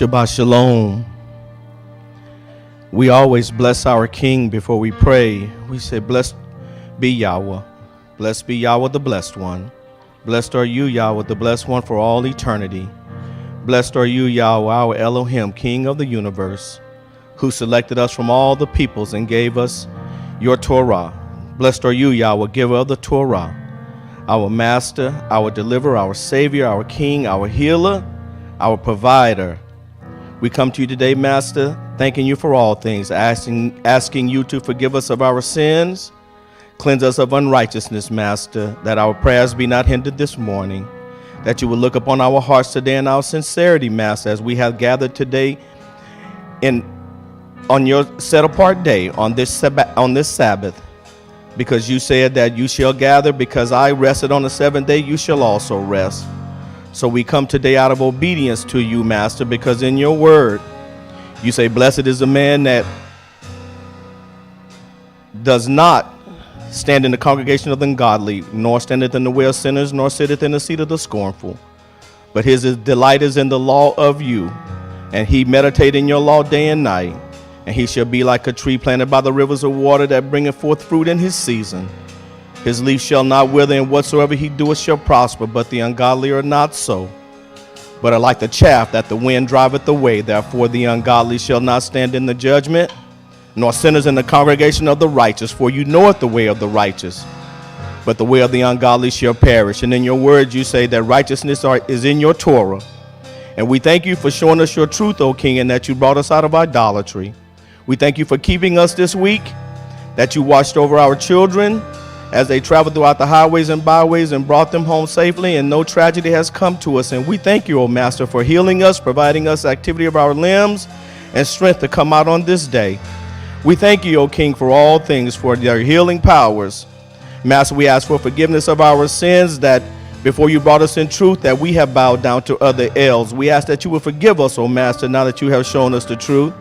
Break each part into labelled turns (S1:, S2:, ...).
S1: Shabbat Shalom. We always bless our King before we pray. We say, blessed be Yahweh. Blessed be Yahweh, the blessed one. Blessed are you, Yahweh, the blessed one for all eternity. Blessed are you, Yahweh, our Elohim, King of the universe, who selected us from all the peoples and gave us your Torah. Blessed are you, Yahweh, giver of the Torah, our master, our deliverer, our savior, our king, our healer, our provider. We come to you today, Master, thanking you for all things, asking you to forgive us of our sins, cleanse us of unrighteousness, Master, that our prayers be not hindered this morning, that you will look upon our hearts today and our sincerity, Master, as we have gathered today on your set-apart day, on this Sabbath, because you said that you shall gather, because I rested on the seventh day, you shall also rest. So we come today out of obedience to you, Master, because in your word, you say, blessed is the man that does not stand in the congregation of the ungodly, nor standeth in the way of sinners, nor sitteth in the seat of the scornful. But his delight is in the law of you, and he meditate in your law day and night. And he shall be like a tree planted by the rivers of water that bringeth forth fruit in his season. His leaf shall not wither, and whatsoever he doeth shall prosper. But the ungodly are not so, but are like the chaff that the wind driveth away. Therefore the ungodly shall not stand in the judgment, nor sinners in the congregation of the righteous. For you knoweth the way of the righteous, but the way of the ungodly shall perish. And in your word you say that righteousness is in your Torah. And we thank you for showing us your truth, O King, and that you brought us out of idolatry. We thank you for keeping us this week, that you watched over our children as they traveled throughout the highways and byways and brought them home safely, and no tragedy has come to us. And we thank you, O Master, for healing us, providing us activity of our limbs and strength to come out on this day. We thank you, O King, for all things, for their healing powers. Master, we ask for forgiveness of our sins, that before you brought us in truth, that we have bowed down to other idols. We ask that you will forgive us, O Master, now that you have shown us the truth.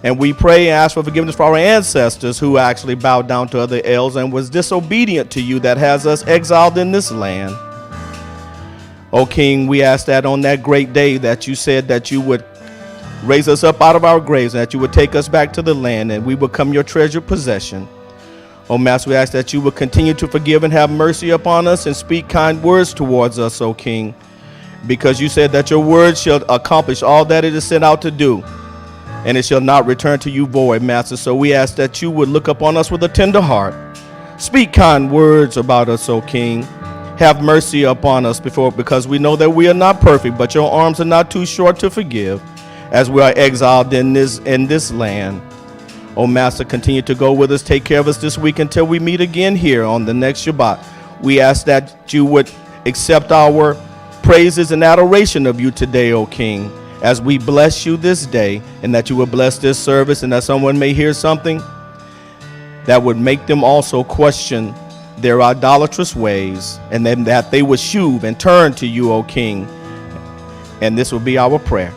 S1: And we pray and ask for forgiveness for our ancestors who actually bowed down to other idols and was disobedient to you, that has us exiled in this land. O King, we ask that on that great day that you said that you would raise us up out of our graves, and that you would take us back to the land, and we would become your treasured possession. O Master, we ask that you would continue to forgive and have mercy upon us and speak kind words towards us, O King, because you said that your word shall accomplish all that it is sent out to do, and it shall not return to you void, Master. So we ask that you would look upon us with a tender heart. Speak kind words about us, O King. Have mercy upon us because we know that we are not perfect, but your arms are not too short to forgive, as we are exiled in this land. O Master, continue to go with us. Take care of us this week until we meet again here on the next Shabbat. We ask that you would accept our praises and adoration of you today, O King, as we bless you this day, and that you will bless this service, and that someone may hear something that would make them also question their idolatrous ways, and then that they would shew and turn to you, O King. And this will be our prayer.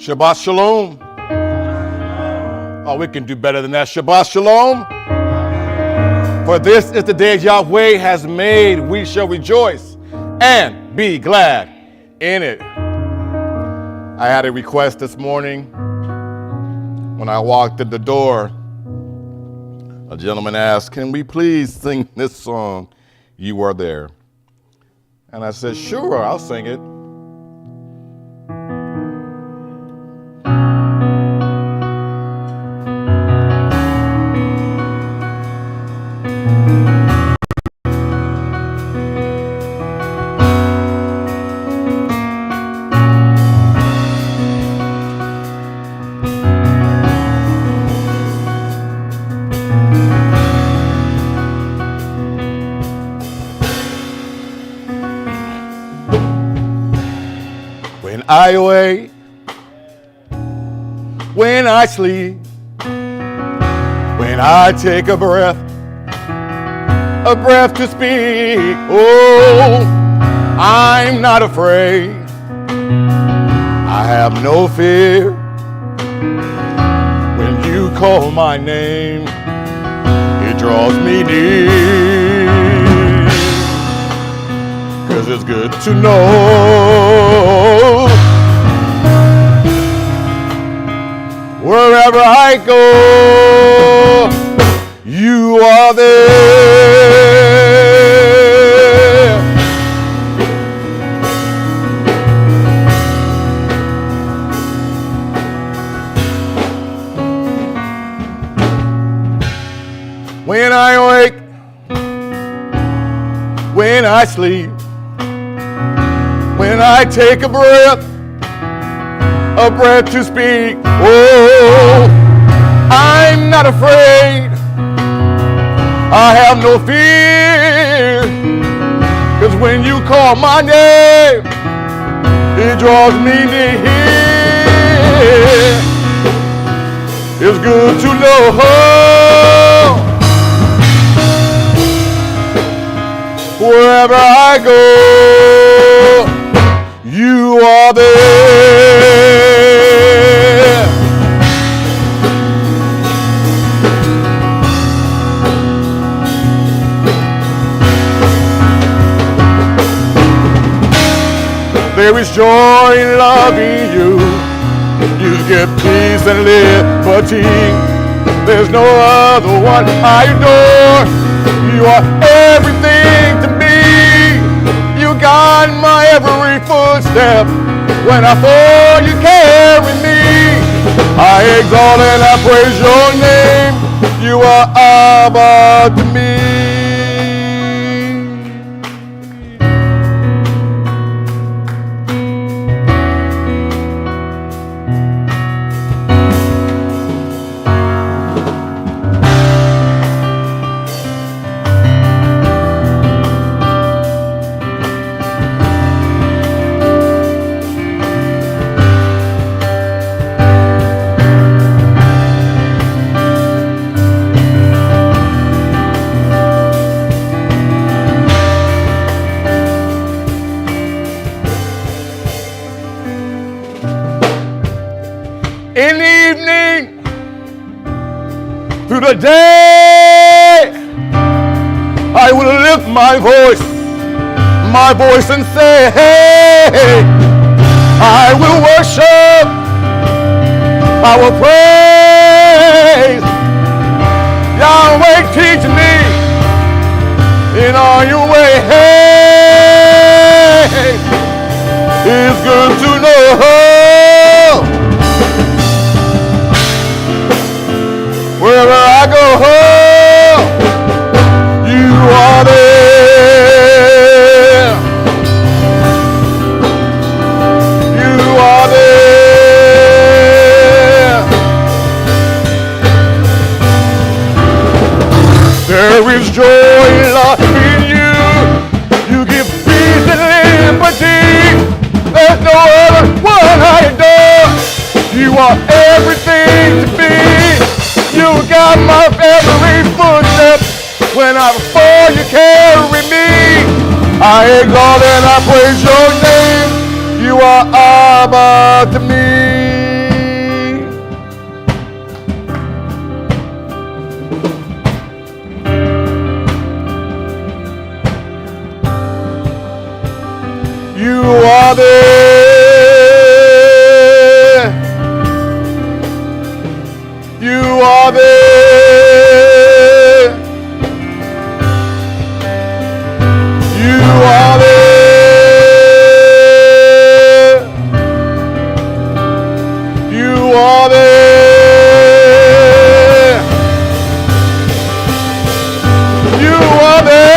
S2: Shabbat Shalom. Oh, we can do better than that. Shabbat Shalom. For this is the day Yahweh has made. We shall rejoice and be glad in it. I had a request this morning. When I walked in the door, a gentleman asked, "Can we please sing this song, You Are There?" And I said, "Sure, I'll sing it." When I awake, when I sleep, when I take a breath to speak, oh, I'm not afraid. I have no fear. When you call my name, it draws me near. 'Cause it's good to know wherever I go, you are there. When I wake, when I sleep, when I take a breath to speak, oh, I'm not afraid. I have no fear. 'Cause when you call my name, it draws me near. It's good to know wherever I go, you are there. There is joy in loving you. You get peace and liberty. There's no other one I adore. You are everything to me. You guide my every footstep. When I fall, you carry me. I exalt and I praise your name. You are Abba to me. In the evening, through the day, I will lift my voice and say, hey, I will worship, I will praise. Yahweh, teach me in all your way. Hey, it's good to know wherever I go, you are there. You are there. There is joy and love in you. You give peace and liberty. There's no other one I adore. You are everything to me. You got my every footstep. When I fall, you carry me. I exalt and I praise your name. You are Abba to me. You are there. You are there. You are there. You are there. You are there.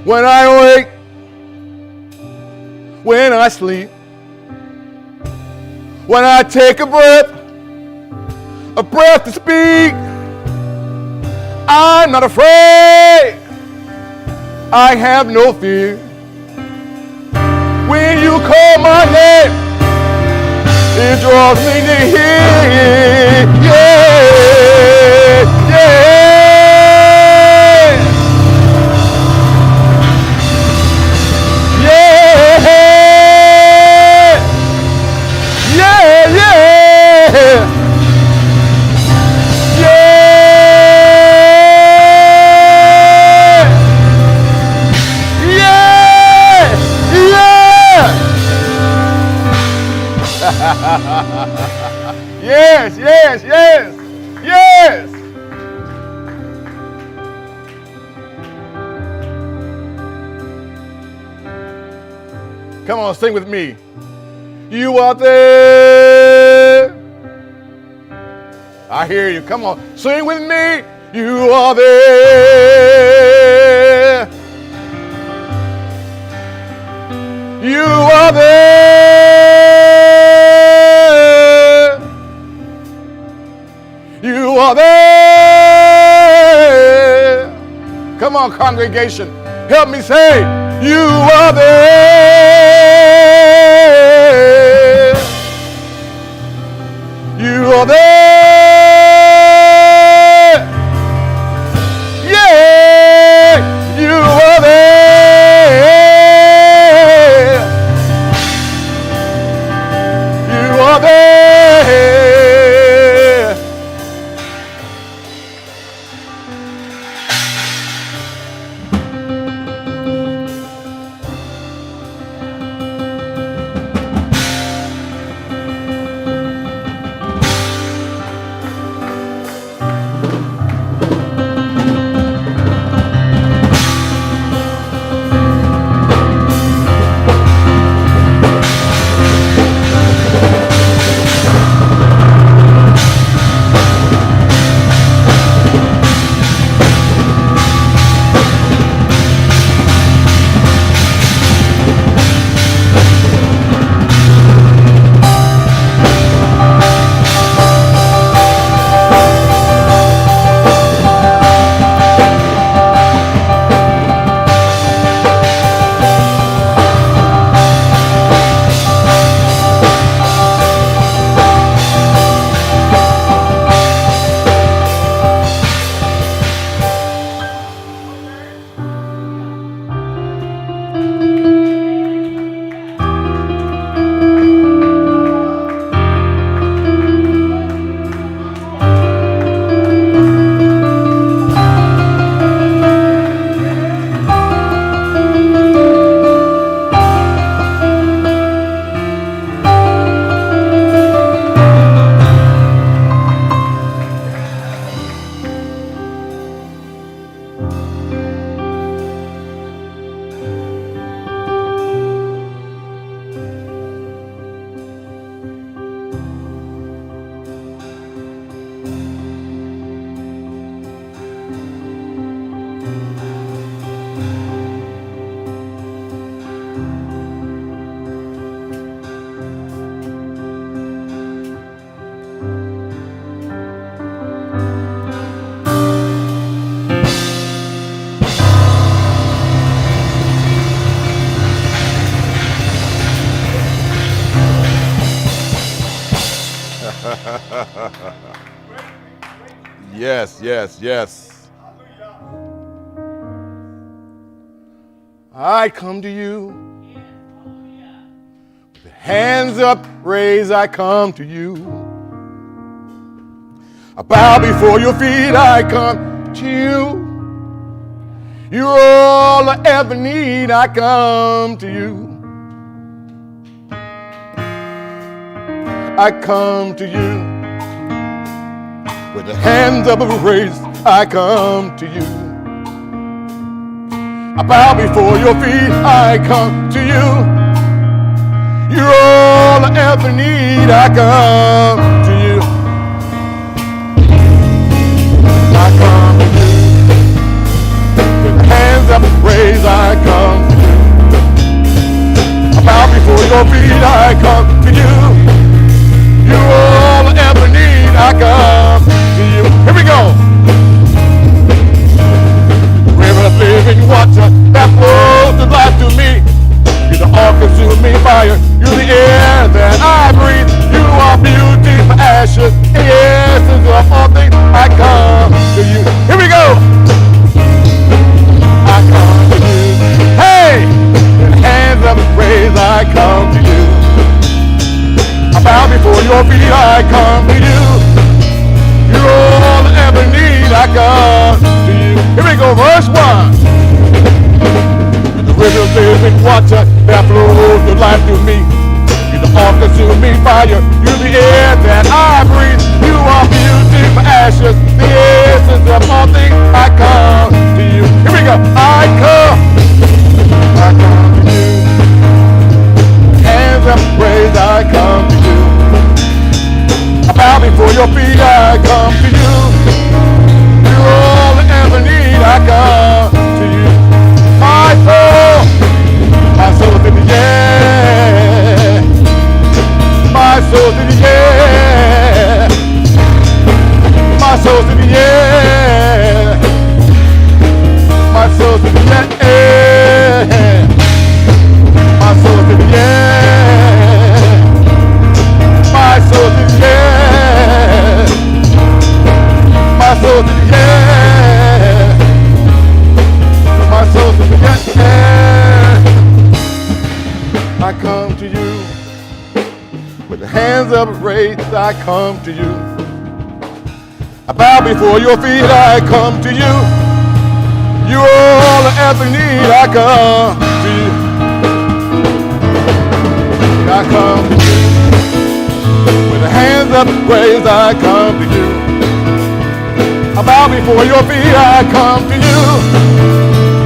S2: When I wake, when I sleep, when I take a breath to speak, I'm not afraid. I have no fear. When you call my name, it draws me near. Yeah, yeah. Yes, yes, yes, yes. Come on, sing with me. You are there. I hear you. Come on, sing with me. You are there. You are there. You are there. Come on, congregation. Help me say, you are there. You are there. Yeah, you are there. You are there. Yes, yes, yes. I come to you. With the hands up raised, I come to you. I bow before your feet, I come to you. You're all I ever need, I come to you. I come to you. With the hands up raised, I come to you. I bow before your feet, I come to you. You're all I ever need, I come to you. I come to you. With the hands up raised, I come to you. I bow before your feet, I come to you. You're all I ever need, I come to you. Here we go. River of living water that flows the life to me. You're the all-consuming fire. You're the air that I breathe. You are beauty for ashes. The essence of all things. I come to you. Here we go. I come to you. Hey! With hands up raised, I come to you. I bow before your feet, I come to you. You're all I ever need, I come to you. Here we go, verse 1. The river of living water that flows the life to me. You're the all-consuming fire. You're the air that I breathe. You are beauty for ashes. The essence of all things, I come to you. Here we go. I come to you. Hands up raised, I come to you. I bow before your feet, I come to you. You're all I ever need, I come to you. My soul's in the air. My soul's in the air. My soul's in the air. My soul's in the air. My soul's in the air. My soul's in the air. My soul's in the air. My soul's in the air. I come to you. With the hands up raised, I come to you. I bow before your feet, I come to you. You're all I ever need, I come to you. I come to you. With the hands up raised, I come to you. I bow before your feet, I come to you.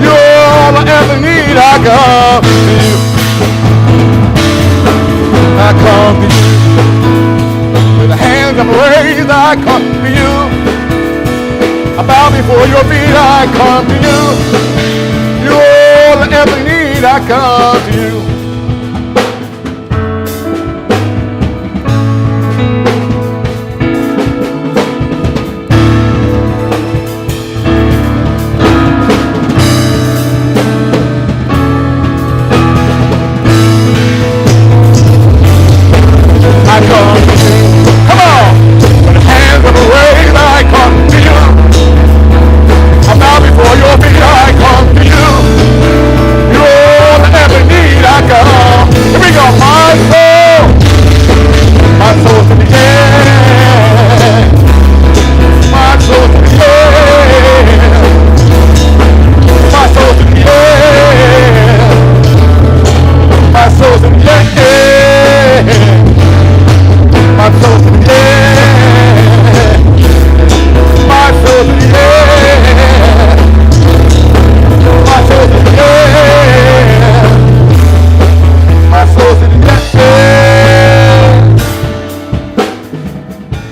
S2: You're all I ever need, I come to you. I come to you. With the hands up raised, I come to you. I bow before your feet, I come to you. You're all I ever need, I come to you.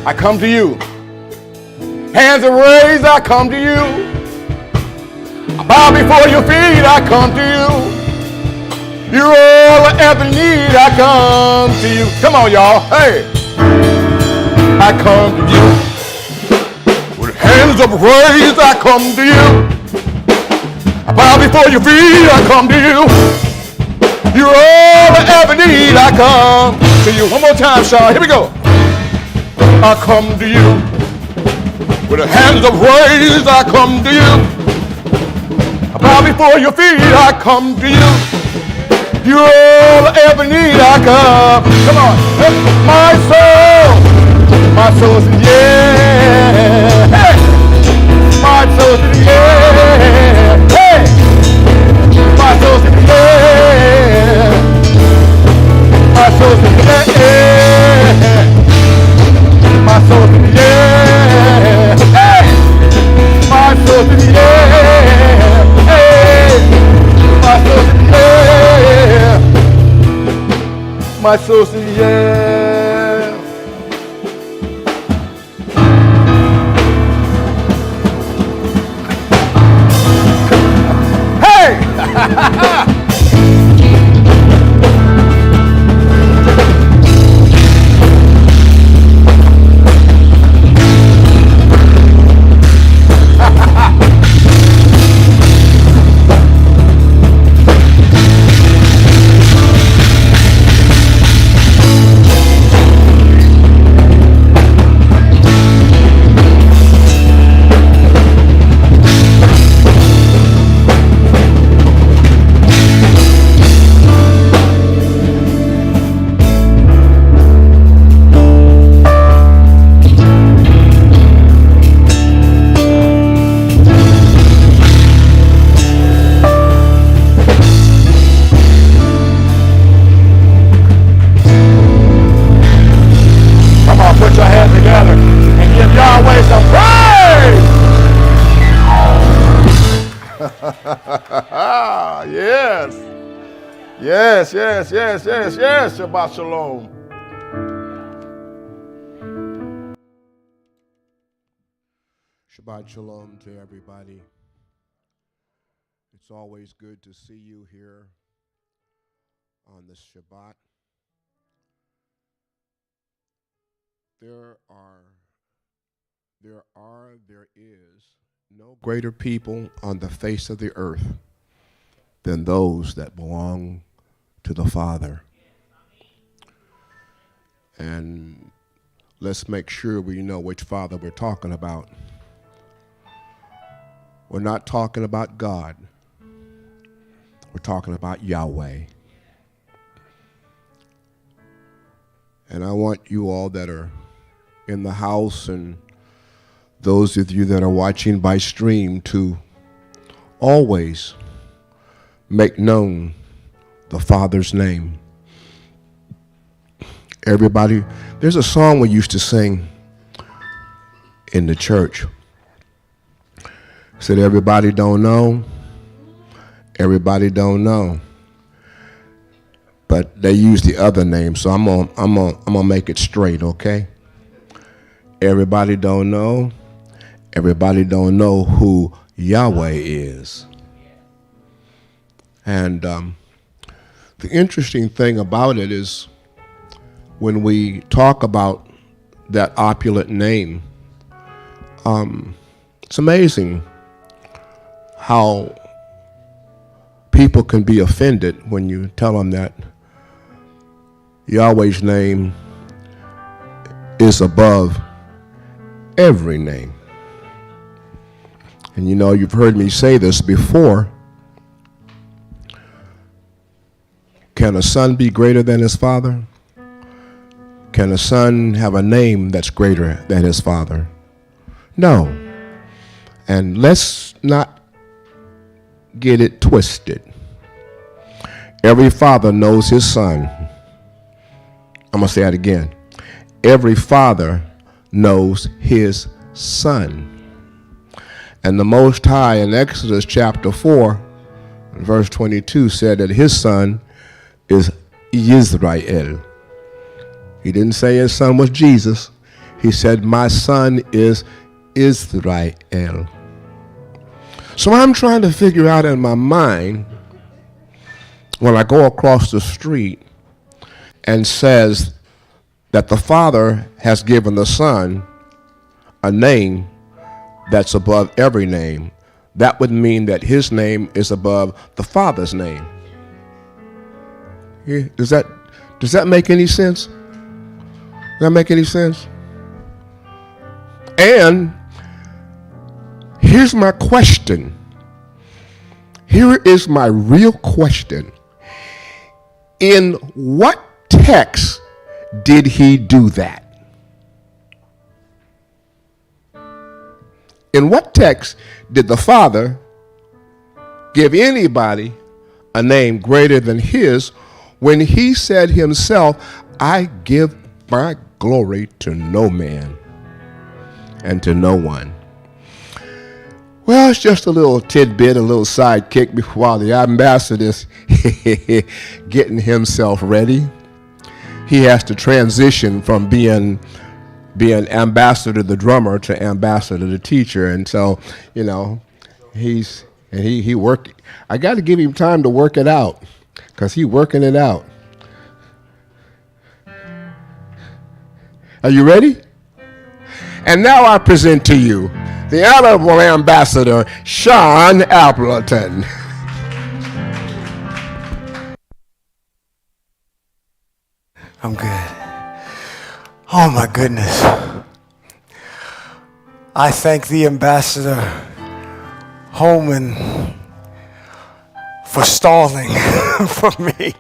S2: I come to you. Hands are raised, I come to you. I bow before your feet, I come to you. You're all I ever need, I come to you. Come on, y'all. Hey. I come to you. With hands up raised, I come to you. I bow before your feet, I come to you. You're all I ever need, I come to you. One more time, Shawn. Here we go. I come to you. With the hands of praise, I come to you. I bow before your feet, I come to you. You're all I ever need, I come. Come on. My soul says yeah. Hey. My soul says yeah. Hey. My soul says yeah. My soul says yeah. My soul says yeah. Hey. My soul says yeah. Hey. My soul says yeah. My soul says yeah. Hey! Yes. Shabbat shalom.
S3: Shabbat shalom to everybody. It's always good to see you here on this Shabbat. There is no greater people on the face of the earth than those that belong to the Father. And let's make sure we know which Father we're talking about. We're not talking about God. We're talking about Yahweh. And I want you all that are in the house and those of you that are watching by stream to always make known the Father's name. Everybody, there's a song we used to sing in the church. It said, everybody don't know, but they use the other name, so I'm gonna make it straight, okay? Everybody don't know who Yahweh is. And the interesting thing about it is when we talk about that opulent name, it's amazing how people can be offended when you tell them that Yahweh's name is above every name. And you know, you've heard me say this before. Can a son be greater than his father? Can a son have a name that's greater than his father? No. And let's not get it twisted. Every father knows his son. I'm going to say that again. Every father knows his son. And the Most High in Exodus chapter 4, verse 22 said that his son is Yisrael. He didn't say his son was Jesus. He said, my son is Israel. So I'm trying to figure out in my mind when I go across the street and says that the Father has given the Son a name that's above every name, that would mean that his name is above the Father's name. Does that make any sense? Does that make any sense? And here's my question. Here is my real question. In what text did he do that? In what text did the Father give anybody a name greater than his when he said himself, I give my glory to no man and to no one? Well, it's just a little tidbit, a little sidekick while the ambassador is getting himself ready. He has to transition from being ambassador the drummer to ambassador the teacher. And so, he worked. I got to give him time to work it out because he's working it out. Are you ready? And now I present to you the Honorable Ambassador, Shawn Appleton.
S4: I'm good. Oh my goodness. I thank the Ambassador Holman for stalling for me.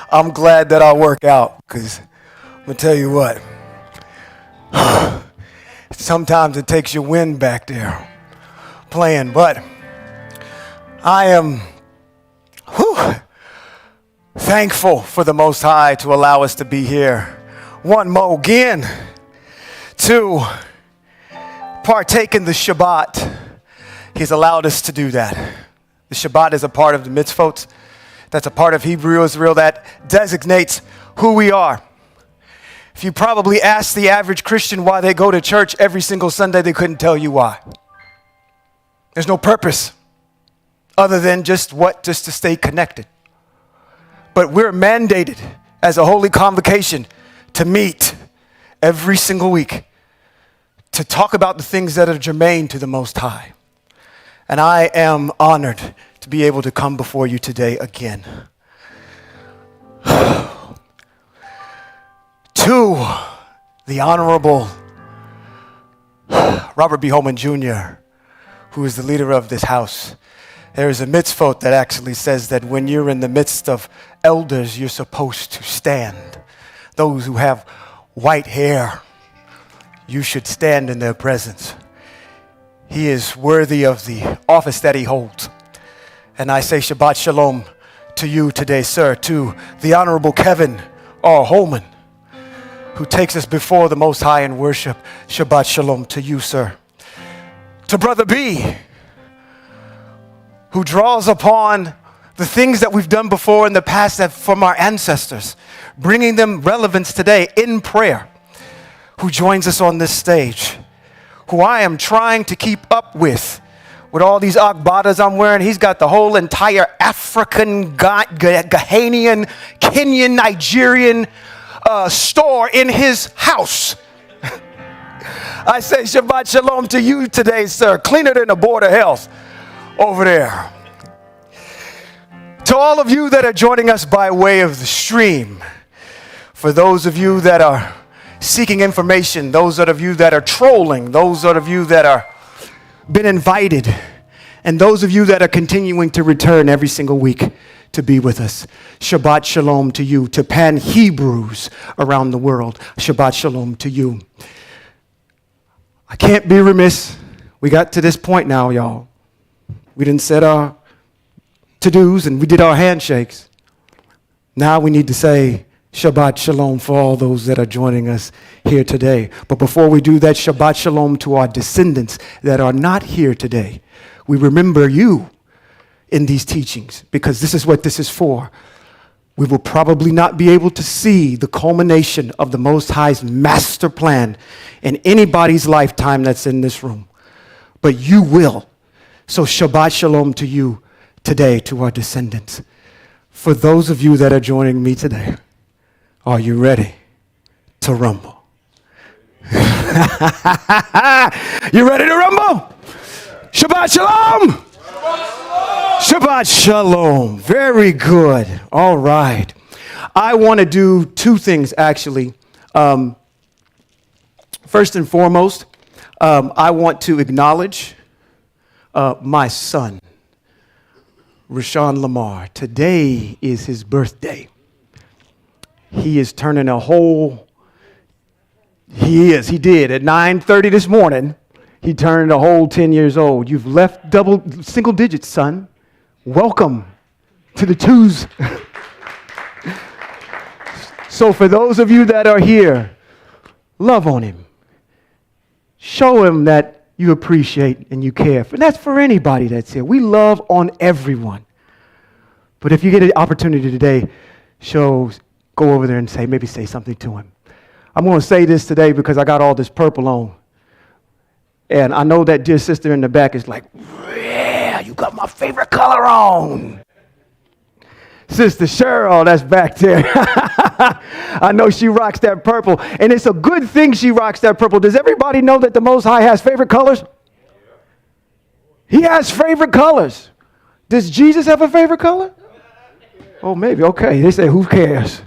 S4: I'm glad that I work out because I'm going to tell you what. Sometimes it takes your wind back there playing, but I am thankful for the Most High to allow us to be here one more again to partake in the Shabbat. He's allowed us to do that. The Shabbat is a part of the mitzvot. That's a part of Hebrew Israel that designates who we are. If you probably ask the average Christian why they go to church every single Sunday, they couldn't tell you why. There's no purpose other than just to stay connected. But we're mandated as a holy convocation to meet every single week to talk about the things that are germane to the Most High. And I am honored to be able to come before you today again. To the Honorable Robert B. Holman Jr., who is the leader of this house. There is a mitzvot that actually says that when you're in the midst of elders, you're supposed to stand. Those who have white hair, you should stand in their presence. He is worthy of the office that he holds. And I say Shabbat Shalom to you today, sir, to the Honorable Kevin R. Holman, who takes us before the Most High in worship. Shabbat Shalom to you, sir. To Brother B, who draws upon the things that we've done before in the past that from our ancestors, bringing them relevance today in prayer, who joins us on this stage, who I am trying to keep up with all these akbadas I'm wearing. He's got the whole entire African, Ghanaian, Kenyan, Nigerian store in his house. I say Shabbat Shalom to you today, sir. Cleaner than the Board of Health over there. To all of you that are joining us by way of the stream, for those of you that are seeking information, those of you that are trolling, those of you that are been invited, and those of you that are continuing to return every single week to be with us. Shabbat Shalom to you. To pan-Hebrews around the world, Shabbat Shalom to you. I can't be remiss. We got to this point now, y'all. We didn't set our to-dos and we did our handshakes. Now we need to say Shabbat Shalom for all those that are joining us here today. But before we do that, Shabbat Shalom to our descendants that are not here today. We remember you in these teachings because this is what this is for. We will probably not be able to see the culmination of the Most High's master plan in anybody's lifetime that's in this room. But you will. So Shabbat Shalom to you today, to our descendants. For those of you that are joining me today, are you ready to rumble? You ready to rumble? Shabbat Shalom! Shabbat Shalom. Very good. All right. I want to do two things, actually. First and foremost, I want to acknowledge my son, Shawn Lamar. Today is his birthday. He is turning he did. At 9:30 this morning, he turned a whole 10 years old. You've left single digits, son. Welcome to the twos. So for those of you that are here, love on him. Show him that you appreciate and you care. And that's for anybody that's here. We love on everyone. But if you get an opportunity today, go over there and maybe say something to him. I'm going to say this today because I got all this purple on. And I know that dear sister in the back is like, yeah, you got my favorite color on. Sister Cheryl, that's back there. I know she rocks that purple. And it's a good thing she rocks that purple. Does everybody know that the Most High has favorite colors? He has favorite colors. Does Jesus have a favorite color? Oh, maybe. Okay. They say, who cares?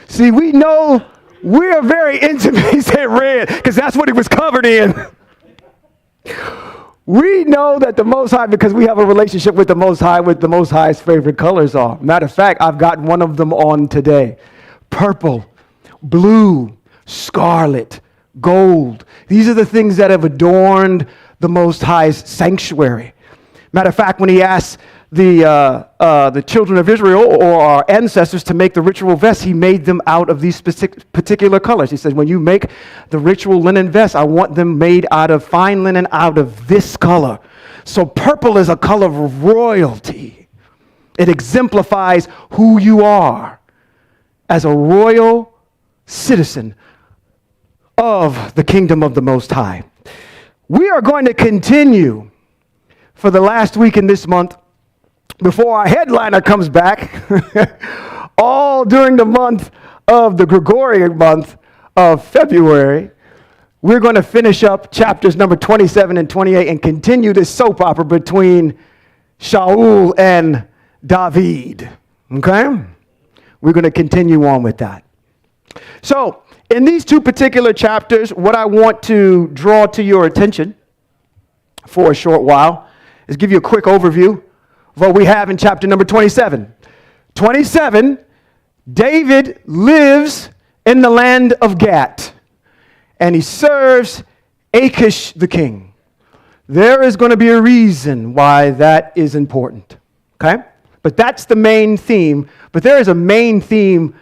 S4: See, we know we're very intimate. He said red because that's what he was covered in. We know that the Most High, because we have a relationship with the Most High, what the Most High's favorite colors are. Matter of fact, I've got one of them on today. Purple, blue, scarlet, gold. These are the things that have adorned the Most High's sanctuary. Matter of fact, when he asked the children of Israel or our ancestors to make the ritual vest, he made them out of these particular colors. He said, when you make the ritual linen vest, I want them made out of fine linen out of this color. So purple is a color of royalty. It exemplifies who you are as a royal citizen of the kingdom of the Most High. We are going to continue for the last week in this month before our headliner comes back, all during the month of the Gregorian month of February. We're going to finish up chapters number 27 and 28 and continue this soap opera between Shaul and David. Okay? We're going to continue on with that. So, in these two particular chapters, what I want to draw to your attention for a short while is give you a quick overview of what we have in chapter number 27. 27, David lives in the land of Gat, and he serves Achish the king. There is going to be a reason why that is important, okay? But that's the main theme. But there is a main theme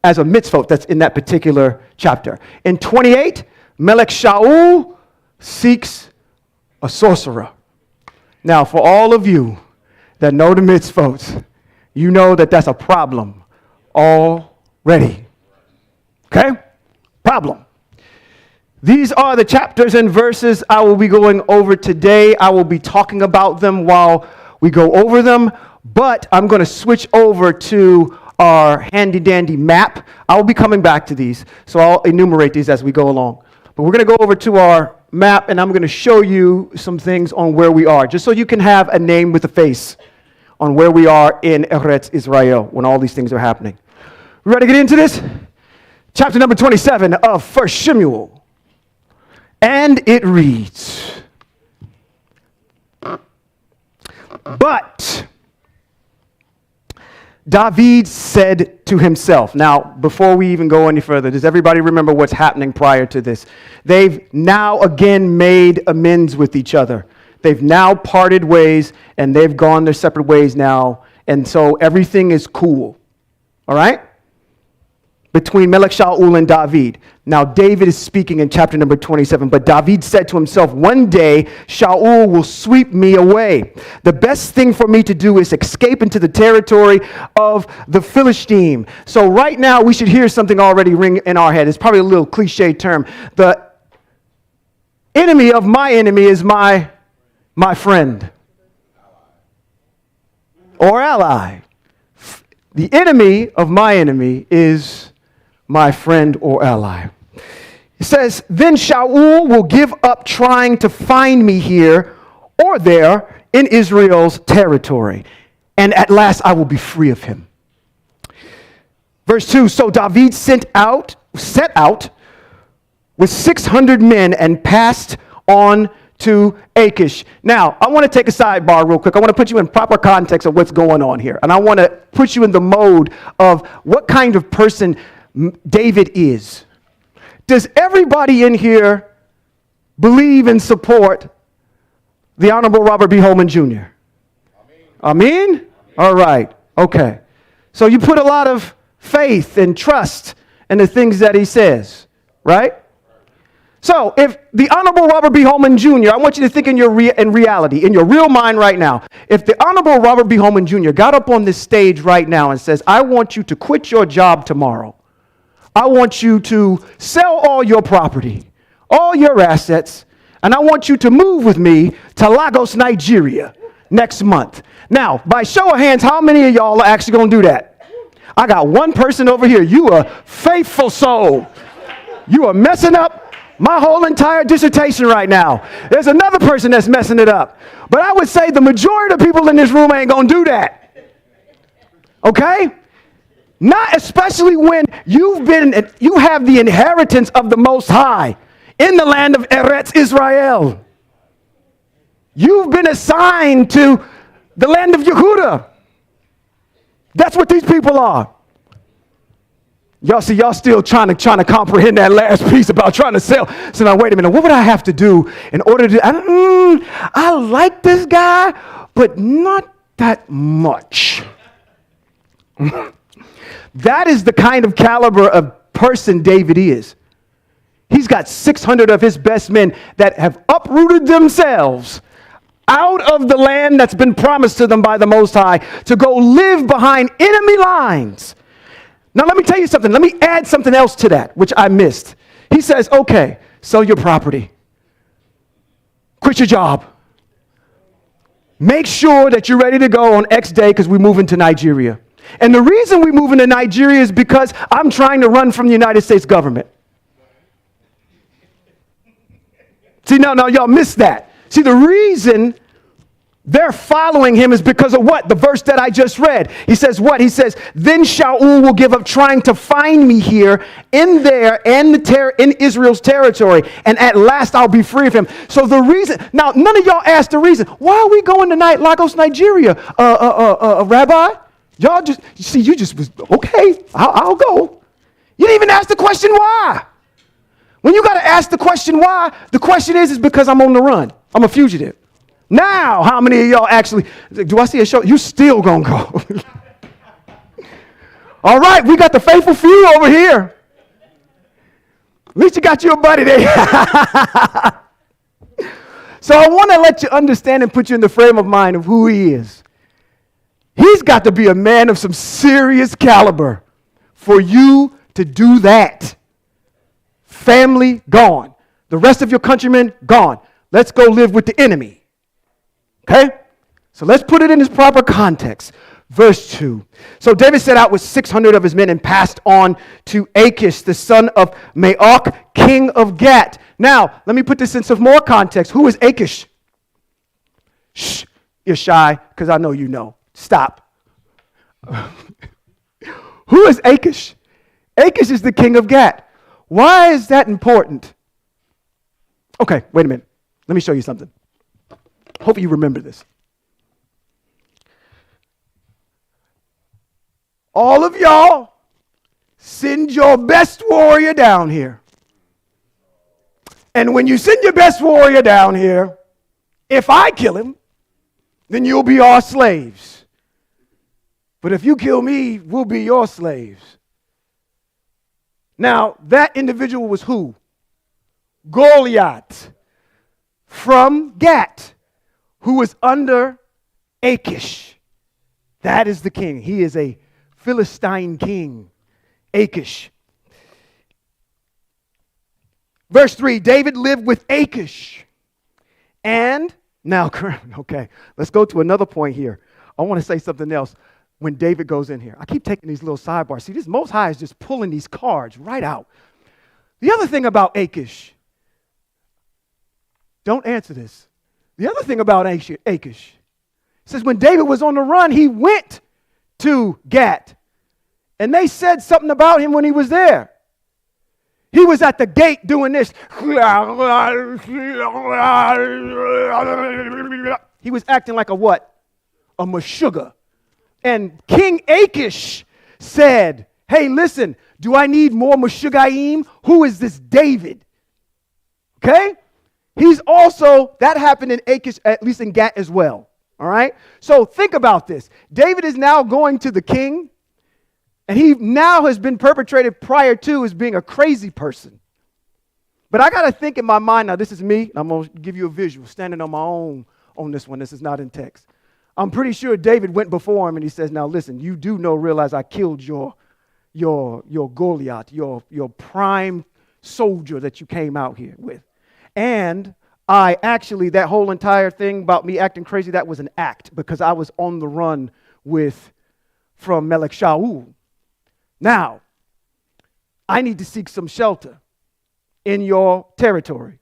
S4: as a mitzvot that's in that particular chapter. In 28, Melech Shaul seeks a sorcerer. Now, for all of you that know the mitzvot, you know that that's a problem already. Okay? Problem. These are the chapters and verses I will be going over today. I will be talking about them while we go over them, but I'm going to switch over to our handy-dandy map. I will be coming back to these, so I'll enumerate these as we go along. But we're going to go over to our map, and I'm going to show you some things on where we are, just so you can have a name with a face on where we are in Eretz Israel when all these things are happening. We ready to get into this? Chapter number 27 of 1 Shemuel. And it reads, but David said to himself. Now, before we even go any further, does everybody remember what's happening prior to this? They've now again made amends with each other. They've now parted ways, and they've gone their separate ways now, and so everything is cool. All right? Between Melech Shaul and David. Now, David is speaking in chapter number 27, but David said to himself, one day Shaul will sweep me away. The best thing for me to do is escape into the territory of the Philistine. So right now, we should hear something already ring in our head. It's probably a little cliche term. The enemy of my enemy is my friend or ally. The enemy of my enemy is my friend or ally. It says, then Shaul will give up trying to find me here or there in Israel's territory, and at last I will be free of him. Verse 2, so David set out with 600 men and passed on to Achish. Now, I want to take a sidebar real quick. I want to put you in proper context of what's going on here. And I want to put you in the mode of what kind of person David is. Does everybody in here believe and support the Honorable Robert B. Holman Jr.? Amen? All right. Okay. So you put a lot of faith and trust in the things that he says, right? So if the Honorable Robert B. Holman Jr., I want you to think in your reality, in your real mind right now, if the Honorable Robert B. Holman Jr. got up on this stage right now and says, I want you to quit your job tomorrow. I want you to sell all your property, all your assets, and I want you to move with me to Lagos, Nigeria next month. Now, by show of hands, how many of y'all are actually going to do that? I got one person over here. You a faithful soul. You are messing up my whole entire dissertation right now. There's another person that's messing it up. But I would say the majority of the people in this room ain't going to do that. Okay? Not especially when you have the inheritance of the Most High in the land of Eretz Israel. You've been assigned to the land of Yehuda. That's what these people are. Y'all see, y'all still trying to comprehend that last piece about trying to sell. So now, wait a minute. What would I have to do in order to? I like this guy, but not that much. That is the kind of caliber of person David is. He's got 600 of his best men that have uprooted themselves out of the land that's been promised to them by the Most High to go live behind enemy lines. Now, let me tell you something. Let me add something else to that, which I missed. He says, okay, sell your property. Quit your job. Make sure that you're ready to go on X day because we're moving to Nigeria. And the reason we're moving to Nigeria is because I'm trying to run from the United States government. See, no, y'all missed that. See, the reason they're following him is because of what? The verse that I just read. He says what? He says, then Shaul will give up trying to find me here, in there, and in Israel's territory, and at last I'll be free of him. So the reason, now none of y'all asked the reason. Why are we going to Lagos, Nigeria, Rabbi? Y'all just, you just was, okay, I'll go. You didn't even ask the question why. When you got to ask the question why, the question is because I'm on the run. I'm a fugitive. Now, how many of y'all actually, do I see a show? You still gonna go. All right, we got the faithful few over here. At least you got your buddy there. So I want to let you understand and put you in the frame of mind of who he is. He's got to be a man of some serious caliber for you to do that. Family gone. The rest of your countrymen gone. Let's go live with the enemy. Okay? So let's put it in its proper context. Verse 2. So David set out with 600 of his men and passed on to Achish, the son of Maok, king of Gath. Now, let me put this in some more context. Who is Achish? Shh, you're shy because I know you know. Stop. Who is Achish? Achish is the king of Gath. Why is that important? Okay, wait a minute. Let me show you something. Hope you remember this. All of y'all, send your best warrior down here. And when you send your best warrior down here, if I kill him, then you'll be our slaves. But if you kill me, we'll be your slaves. Now, that individual was who? Goliath from Gath, who was under Achish. That is the king. He is a Philistine king, Achish. Verse 3, David lived with Achish. And now, okay, let's go to another point here. I want to say something else when David goes in here. I keep taking these little sidebars. See, this Most High is just pulling these cards right out. The other thing about Achish, don't answer this. The other thing about Achish says when David was on the run, he went to Gath. And they said something about him when he was there. He was at the gate doing this. He was acting like a what? A Meshuggah. And King Achish said, hey, listen, do I need more Meshuggahim? Who is this David? Okay? He's also, that happened in Achish, at least in Gat as well. All right? So think about this. David is now going to the king, and he now has been perpetrated prior to as being a crazy person. But I got to think in my mind, now this is me, I'm going to give you a visual, standing on my own on this one. This is not in text. I'm pretty sure David went before him and he says, now listen, you do realize I killed your Goliath, your prime soldier that you came out here with. And I actually, that whole entire thing about me acting crazy, that was an act because I was on the run from Melech Shaul. Now, I need to seek some shelter in your territory.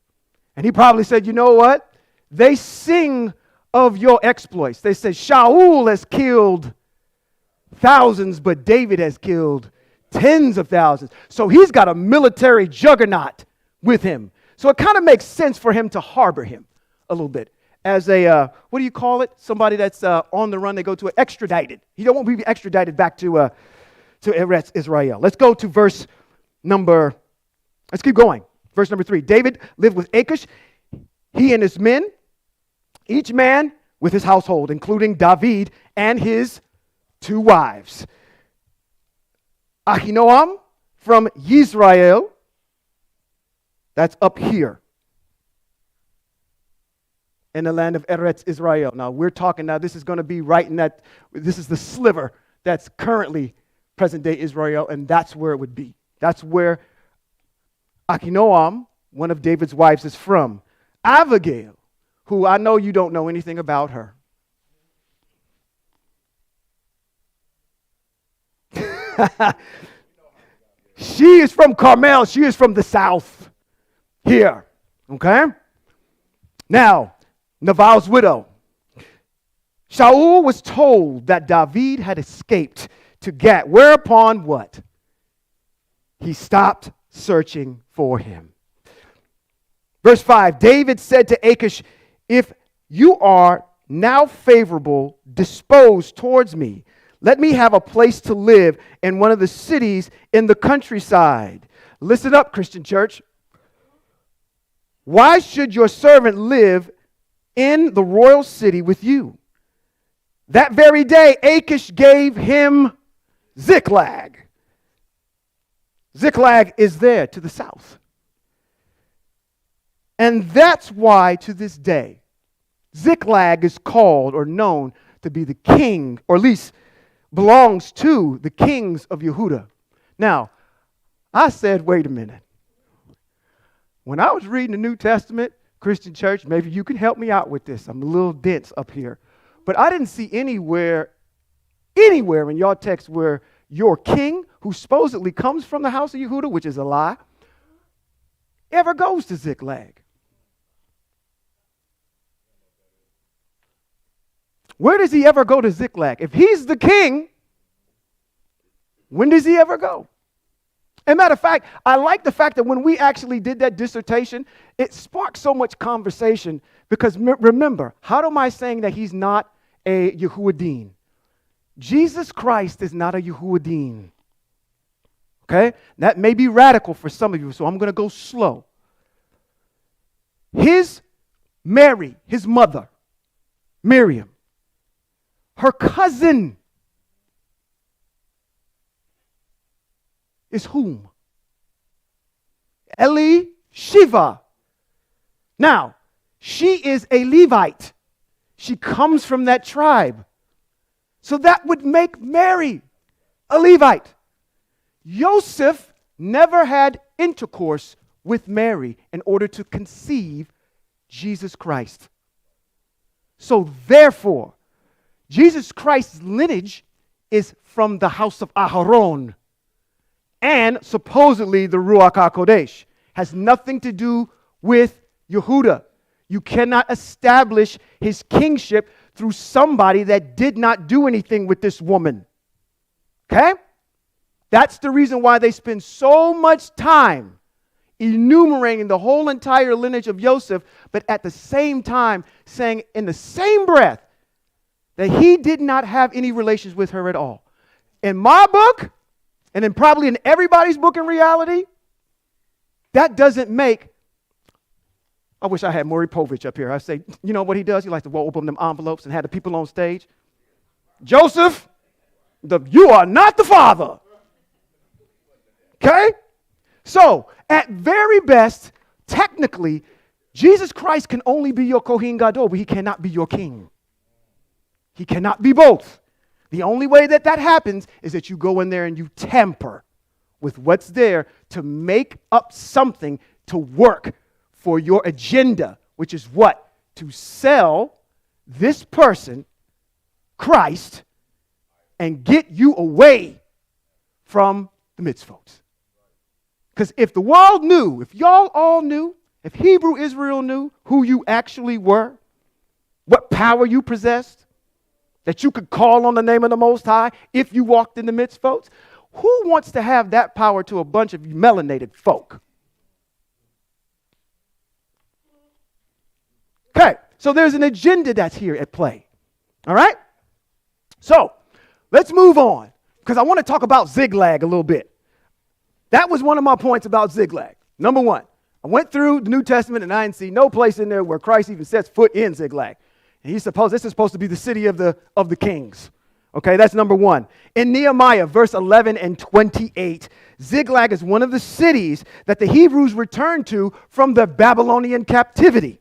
S4: And he probably said, you know what? They sing of your exploits. They say Shaul has killed thousands, but David has killed tens of thousands. So he's got a military juggernaut with him. So it kind of makes sense for him to harbor him a little bit. As a, what do you call it? Somebody that's on the run, they go to extradited. He don't want to be extradited back to Eretz Israel. Let's go to let's keep going. Verse number 3. David lived with Achish, he and his men, each man with his household, including David and his 2 wives. Ahinoam from Yisrael, that's up here in the land of Eretz Israel. Now we're talking this is going to be right in that, this is the sliver that's currently present day Israel, and that's where it would be. That's where Ahinoam, one of David's wives, is from. Abigail, who I know you don't know anything about her. She is from Carmel. She is from the south here. Okay? Now, Naval's widow. Shaul was told that David had escaped to Gat, whereupon what? He stopped searching for him. Verse 5, David said to Achish, if you are now favorable disposed towards me, let me have a place to live in one of the cities in the countryside. Listen up, Christian church. Why should your servant live in the royal city with you? That very day, Achish gave him Ziklag. Ziklag is there to the south. And that's why to this day, Ziklag is called or known to be the king, or at least belongs to the kings of Yehuda. Now, I said, wait a minute. When I was reading the New Testament, Christian church, maybe you can help me out with this. I'm a little dense up here. But I didn't see anywhere in your text where your king, who supposedly comes from the house of Yehuda, which is a lie, ever goes to Ziklag. Where does he ever go to Ziklag? If he's the king, when does he ever go? As a matter of fact, I like the fact that when we actually did that dissertation, it sparked so much conversation because remember, how am I saying that he's not a Yehudim? Jesus Christ is not a Yehudim. Okay? That may be radical for some of you, so I'm going to go slow. His Mary, his mother, Miriam, her cousin is whom? Eli Shiva. Now, she is a Levite. She comes from that tribe. So that would make Mary a Levite. Joseph never had intercourse with Mary in order to conceive Jesus Christ. So therefore, Jesus Christ's lineage is from the house of Aharon. And supposedly the Ruach HaKodesh has nothing to do with Yehuda. You cannot establish his kingship through somebody that did not do anything with this woman. Okay? That's the reason why they spend so much time enumerating the whole entire lineage of Joseph, but at the same time saying in the same breath that he did not have any relations with her at all. In my book, and then probably in everybody's book in reality, that doesn't make, I wish I had Maury Povich up here. I say, you know what he does? He likes to open them envelopes and have the people on stage. Joseph, you are not the father. Okay? So, at very best, technically, Jesus Christ can only be your Kohen Gadol, but he cannot be your king. He cannot be both. The only way that happens is that you go in there and you tamper with what's there to make up something to work for your agenda, which is what? To sell this person, Christ, and get you away from the mitzvot. Because if the world knew, if y'all all knew, if Hebrew Israel knew who you actually were, what power you possessed, that you could call on the name of the Most High if you walked in the mitzvot, who wants to have that power to a bunch of melanated folk? Okay, so there's an agenda that's here at play. All right? So, let's move on, because I want to talk about Ziklag a little bit. That was one of my points about Ziklag. Number one, I went through the New Testament and I didn't see no place in there where Christ even sets foot in Ziklag. And this is supposed to be the city of the kings. Okay, that's number one. In Nehemiah, verse 11 and 28, Ziklag is one of the cities that the Hebrews returned to from the Babylonian captivity.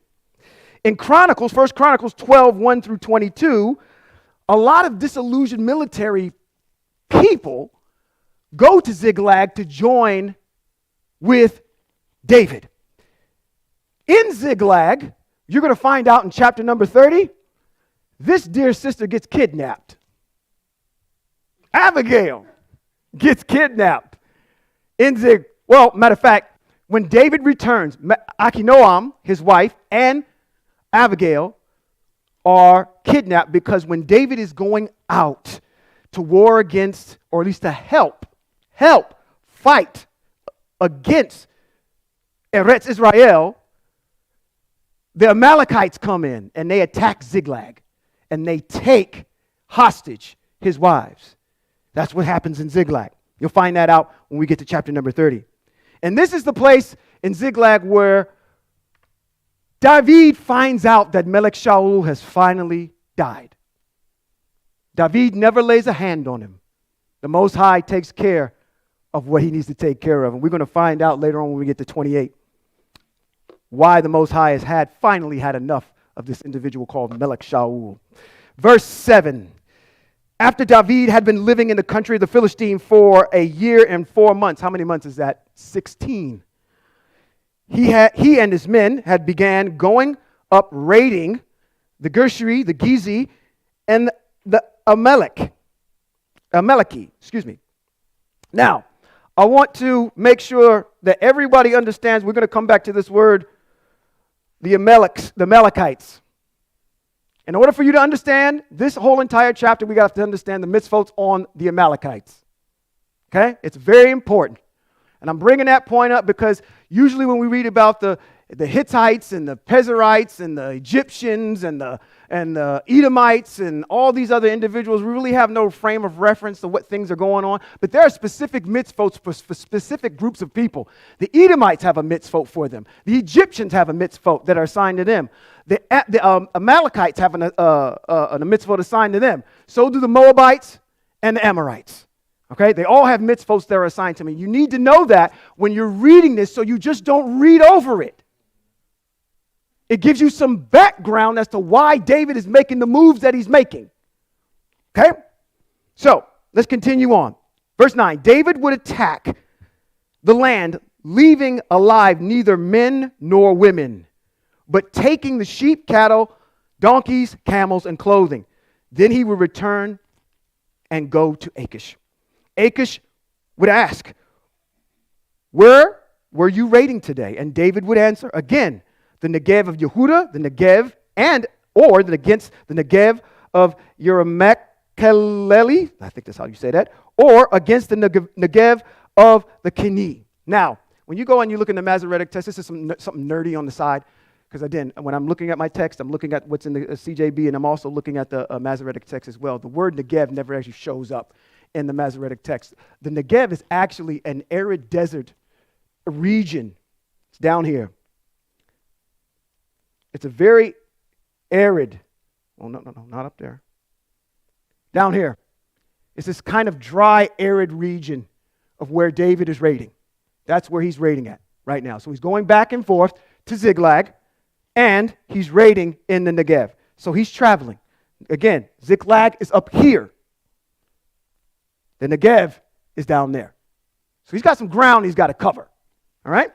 S4: In Chronicles, 1 Chronicles 12, 1 through 22, a lot of disillusioned military people go to Ziklag to join with David. In Ziklag, you're going to find out in chapter number 30, this dear sister gets kidnapped. Abigail gets kidnapped. Matter of fact, when David returns, Achinoam, his wife, and Abigail are kidnapped because when David is going out to war against, or at least to help fight against Eretz Israel, the Amalekites come in and they attack Ziklag and they take hostage his wives. That's what happens in Ziklag. You'll find that out when we get to chapter number 30. And this is the place in Ziklag where David finds out that Melech Shaul has finally died. David never lays a hand on him. The Most High takes care of what he needs to take care of. And we're going to find out later on when we get to 28 why the Most High has finally had enough of this individual called Melech Shaul. Verse 7. After David had been living in the country of the Philistine for a year and 4 months. How many months is that? 16. He and his men had began going up raiding the Gershuri, the Gizi, and the Amaleki. Now, I want to make sure that everybody understands. We're going to come back to this word, the Amalekites. In order for you to understand this whole entire chapter, we got to understand the mitzvot on the Amalekites. Okay? It's very important. And I'm bringing that point up because usually when we read about the Hittites and the Pezerites and the Egyptians and the Edomites and all these other individuals, we really have no frame of reference to what things are going on. But there are specific mitzvot for specific groups of people. The Edomites have a mitzvot for them. The Egyptians have a mitzvot that are assigned to them. The Amalekites have a mitzvot assigned to them. So do the Moabites and the Amorites. Okay, they all have mitzvot that are assigned to me. You need to know that when you're reading this so you just don't read over it. It gives you some background as to why David is making the moves that he's making. Okay? So, let's continue on. Verse 9, David would attack the land, leaving alive neither men nor women, but taking the sheep, cattle, donkeys, camels, and clothing. Then he would return and go to Achish. Achish would ask, where were you raiding today? And David would answer, again, the Negev of Yehuda, the Negev, against the Negev of Yeremekeleli, I think that's how you say that, or against the Negev of the Keni. Now, When you go and you look in the Masoretic text, this is something nerdy on the side, because when I'm looking at my text, I'm looking at what's in the CJB, and I'm also looking at the Masoretic text as well. The word Negev never actually shows up in the Masoretic text. The Negev is actually an arid desert region. It's down here. It's a very arid, no, not up there. Down here. It's this kind of dry, arid region of where David is raiding. That's where he's raiding at right now. So he's going back and forth to Ziklag, and he's raiding in the Negev. So he's traveling. Again, Ziklag is up here. The Negev is down there. So he's got some ground he's got to cover. All right?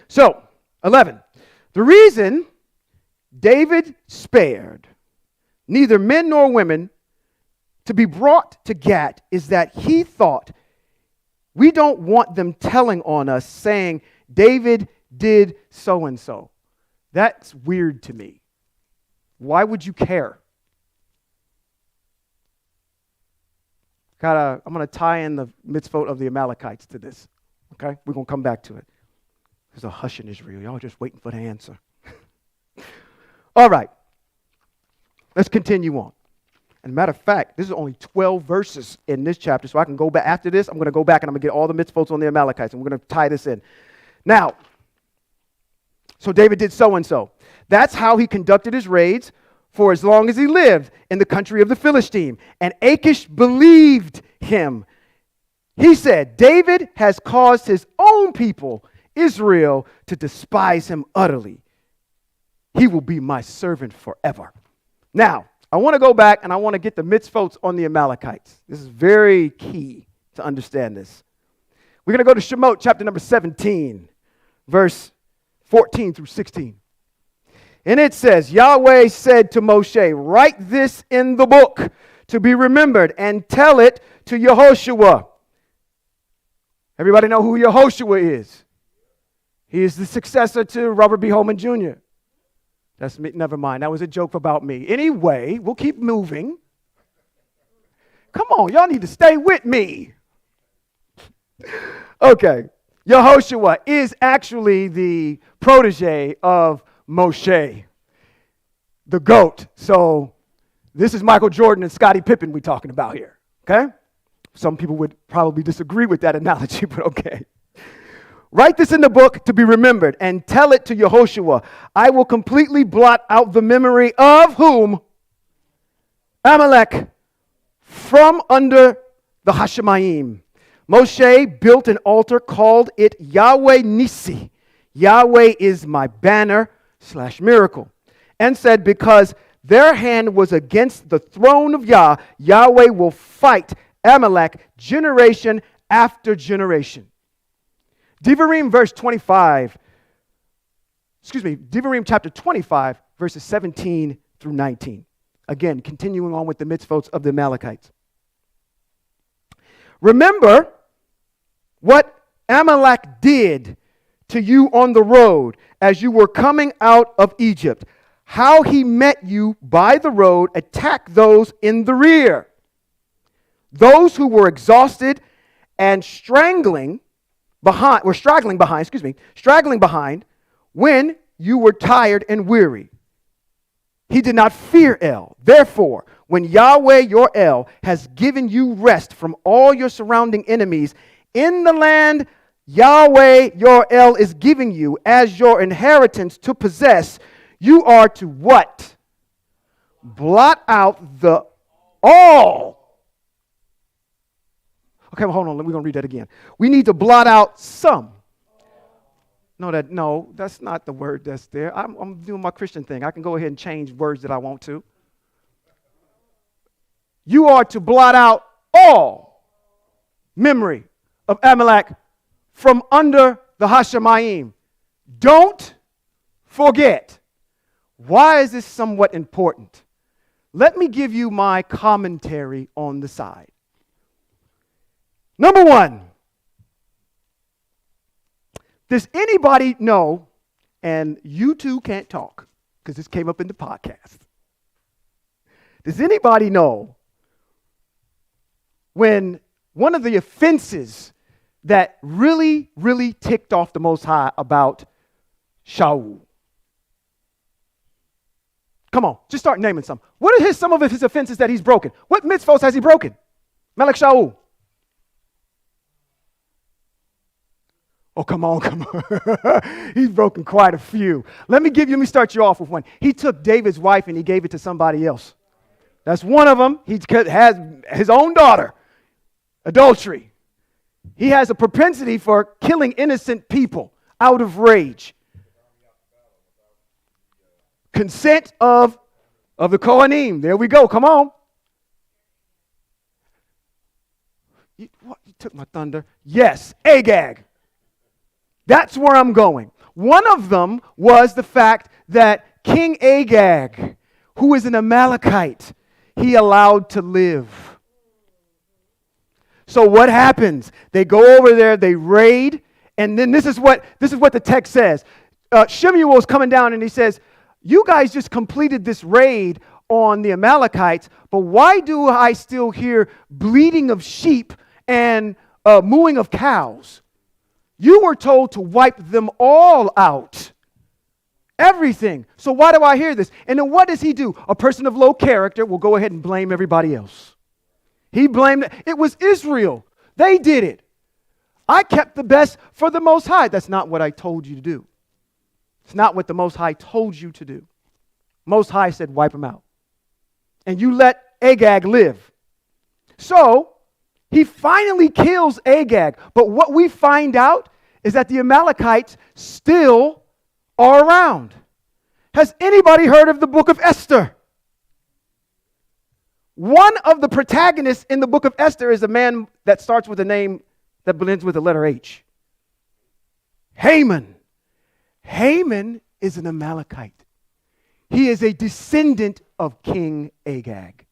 S4: So, 11. The reason David spared neither men nor women to be brought to Gat is that he thought, we don't want them telling on us saying, David did so-and-so. That's weird to me. Why would you care? I'm going to tie in the mitzvot of the Amalekites to this. Okay? We're going to come back to it. There's a hush in Israel. Y'all just waiting for the answer. All right. Let's continue on. And matter of fact, this is only 12 verses in this chapter, so I can go back. After this, I'm going to go back and I'm going to get all the mitzvot on the Amalekites, and we're going to tie this in. Now, so David did so-and-so. That's how he conducted his raids for as long as he lived in the country of the Philistine. And Achish believed him. He said, David has caused his own people, Israel, to despise him utterly. He will be my servant forever. Now, I want to go back and I want to get the mitzvot on the Amalekites. This is very key to understand this. We're going to go to Shemot, chapter number 17, verse 14 through 16. And it says, Yahweh said to Moshe, write this in the book to be remembered and tell it to Yehoshua. Everybody know who Yehoshua is? He is the successor to Robert B. Holman Jr. That's me. Never mind. That was a joke about me. Anyway, we'll keep moving. Come on, y'all need to stay with me. Okay. Yehoshua is actually the protege of Moshe, the GOAT. So this is Michael Jordan and Scottie Pippen we're talking about here. Okay? Some people would probably disagree with that analogy, but okay. Write this in the book to be remembered and tell it to Yehoshua. I will completely blot out the memory of whom? Amalek from under the Hashemayim. Moshe built an altar, called it Yahweh Nissi. Yahweh is my banner / miracle. And said, because their hand was against the throne of Yah, Yahweh will fight Amalek generation after generation. Devarim chapter 25, verses 17 through 19. Again, continuing on with the mitzvot of the Amalekites. Remember what Amalek did to you on the road as you were coming out of Egypt. How he met you by the road, attacked those in the rear. Those who were exhausted and straggling behind when you were tired and weary. He did not fear El. Therefore, when Yahweh your El has given you rest from all your surrounding enemies in the land Yahweh your El is giving you as your inheritance to possess, you are to what? Blot out the all. Okay, well, hold on. We're going to read that again. We need to blot out some. No, that's not the word that's there. I'm doing my Christian thing. I can go ahead and change words that I want to. You are to blot out all memory of Amalek from under the Hashemayim. Don't forget. Why is this somewhat important? Let me give you my commentary on the side. Number one, does anybody know, and you two can't talk because this came up in the podcast. Does anybody know when one of the offenses that really, really ticked off the Most High about Shaul? Come on, just start naming some. What are some of his offenses that he's broken? What mitzvahs has he broken? Melech Shaul. Oh, come on. He's broken quite a few. Let me start you off with one. He took David's wife and he gave it to somebody else. That's one of them. He has his own daughter. Adultery. He has a propensity for killing innocent people out of rage. Consent of the Kohanim. There we go. Come on. You took my thunder. Yes, Agag. That's where I'm going. One of them was the fact that King Agag, who is an Amalekite, he allowed to live. So what happens? They go over there, they raid, and then this is what the text says. Shemuel is coming down and he says, you guys just completed this raid on the Amalekites, but why do I still hear bleating of sheep and mooing of cows? You were told to wipe them all out. Everything. So why do I hear this? And then what does he do? A person of low character will go ahead and blame everybody else. He blamed, it was Israel. They did it. I kept the best for the Most High. That's not what I told you to do. It's not what the Most High told you to do. Most High said, wipe them out. And you let Agag live. So, he finally kills Agag. But what we find out is that the Amalekites still are around. Has anybody heard of the book of Esther? One of the protagonists in the book of Esther is a man that starts with a name that begins with the letter H. Haman. Haman is an Amalekite. He is a descendant of King Agag.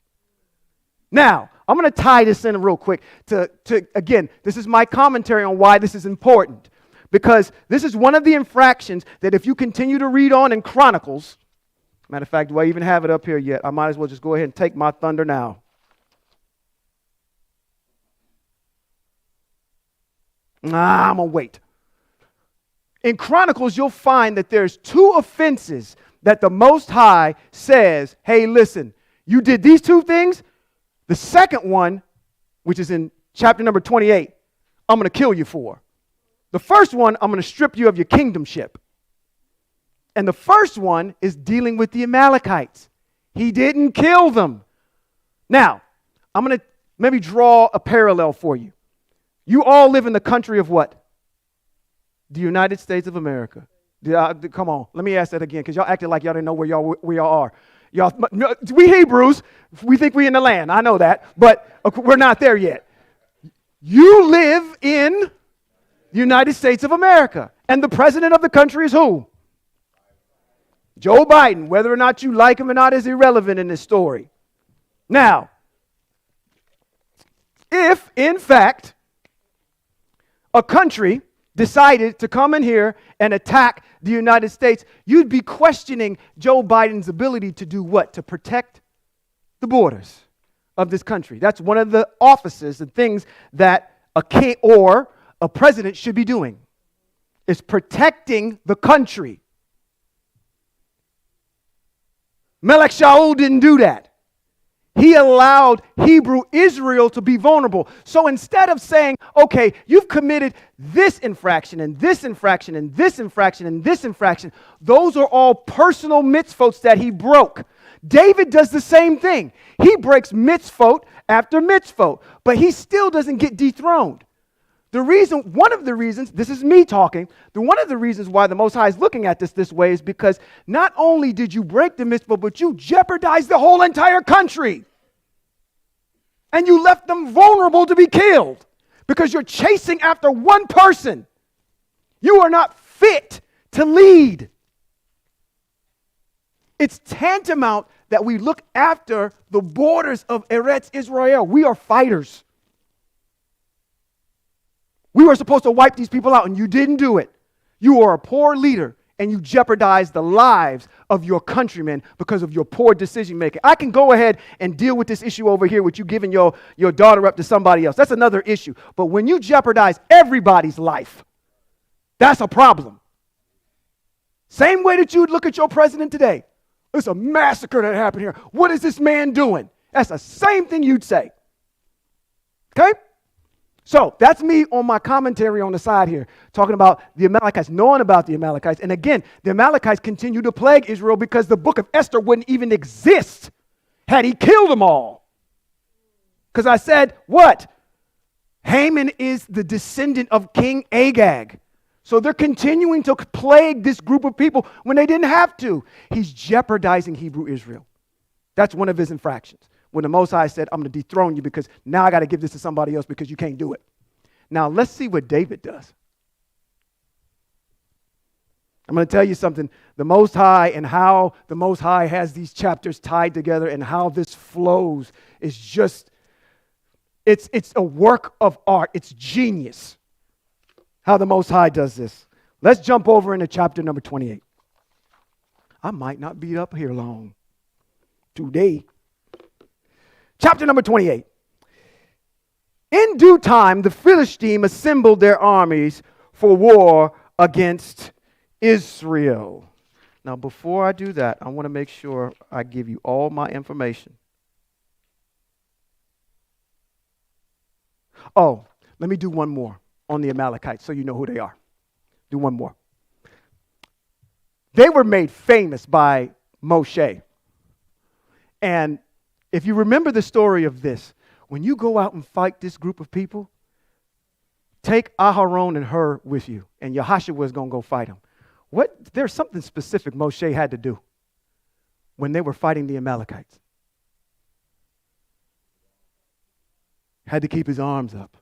S4: Now, I'm going to tie this in real quick to again, this is my commentary on why this is important. Because this is one of the infractions that if you continue to read on in Chronicles, matter of fact, do I even have it up here yet? I might as well just go ahead and take my thunder now. I'm going to wait. In Chronicles, you'll find that there's 2 offenses that the Most High says, hey, listen, you did these 2 things. The second one, which is in chapter number 28, I'm going to kill you for. The first one, I'm going to strip you of your kingdomship. And the first one is dealing with the Amalekites. He didn't kill them. Now, I'm going to maybe draw a parallel for you. You all live in the country of what? The United States of America. Come on, let me ask that again, because y'all acted like y'all didn't know where y'all are. We Hebrews, we think we in the land. I know that, but we're not there yet. You live in the United States of America, and the president of the country is who? Joe Biden. Whether or not you like him or not is irrelevant in this story. Now, if in fact a country decided to come in here and attack the United States, you'd be questioning Joe Biden's ability to do what? To protect the borders of this country. That's one of the offices and things that a king or a president should be doing, is protecting the country. Melech Shaul didn't do that. He allowed Hebrew Israel to be vulnerable. So instead of saying, okay, you've committed this infraction and this infraction and this infraction and this infraction, those are all personal mitzvot that he broke. David does the same thing. He breaks mitzvot after mitzvot, but he still doesn't get dethroned. One of the reasons, this is me talking, one of the reasons why the Most High is looking at this way is because not only did you break the mitzvah, but you jeopardized the whole entire country. And you left them vulnerable to be killed because you're chasing after one person. You are not fit to lead. It's tantamount that we look after the borders of Eretz Israel. We are fighters. We were supposed to wipe these people out, and you didn't do it. You are a poor leader, and you jeopardized the lives of your countrymen because of your poor decision making. I can go ahead and deal with this issue over here with you giving your daughter up to somebody else. That's another issue. But when you jeopardize everybody's life, that's a problem. Same way that you'd look at your president today. It's a massacre that happened here. What is this man doing? That's the same thing you'd say. Okay? So that's me on my commentary on the side here, talking about the Amalekites, knowing about the Amalekites. And again, the Amalekites continue to plague Israel because the book of Esther wouldn't even exist had he killed them all. Because I said, what? Haman is the descendant of King Agag. So they're continuing to plague this group of people when they didn't have to. He's jeopardizing Hebrew Israel. That's one of his infractions. When the Most High said, I'm going to dethrone you because now I got to give this to somebody else because you can't do it. Now, let's see what David does. I'm going to tell you something. The Most High and how the Most High has these chapters tied together and how this flows is just, it's a work of art. It's genius how the Most High does this. Let's jump over into chapter number 28. I might not be up here long today. Chapter number 28. In due time, the Philistines assembled their armies for war against Israel. Now, before I do that, I want to make sure I give you all my information. Oh, let me do one more on the Amalekites so you know who they are. Do one more. They were made famous by Moshe. And if you remember the story of this, when you go out and fight this group of people, take Aharon and Hur with you, and Yahashua is going to go fight them. There's something specific Moshe had to do when they were fighting the Amalekites. Had to keep his arms up.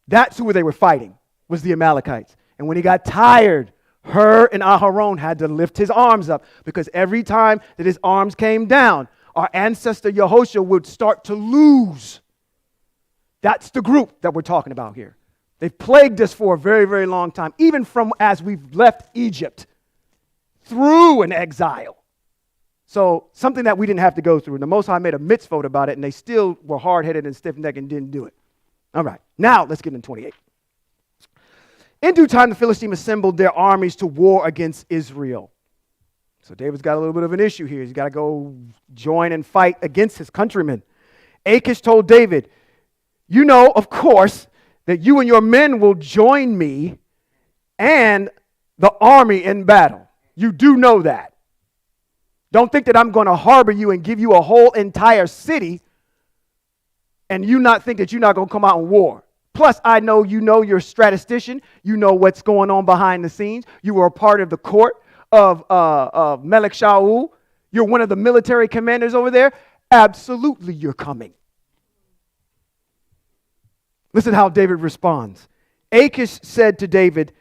S4: That's who they were fighting, was the Amalekites. And when he got tired, Hur and Aharon had to lift his arms up because every time that his arms came down, our ancestor Yehoshua would start to lose. That's the group that we're talking about here. They've plagued us for a very, very long time, even from as we've left Egypt through an exile. So something that we didn't have to go through. And the Most High made a mitzvot about it, and they still were hard-headed and stiff-necked and didn't do it. All right, now let's get into 28. In due time, the Philistines assembled their armies to war against Israel. So David's got a little bit of an issue here. He's got to go join and fight against his countrymen. Achish told David, you know, of course, that you and your men will join me and the army in battle. You do know that. Don't think that I'm going to harbor you and give you a whole entire city and you not think that you're not going to come out in war. Plus, I know you know you're a statistician. You know what's going on behind the scenes. You were a part of the court of Melech Shaul. You're one of the military commanders over there. Absolutely, you're coming. Listen how David responds. Achish said to David,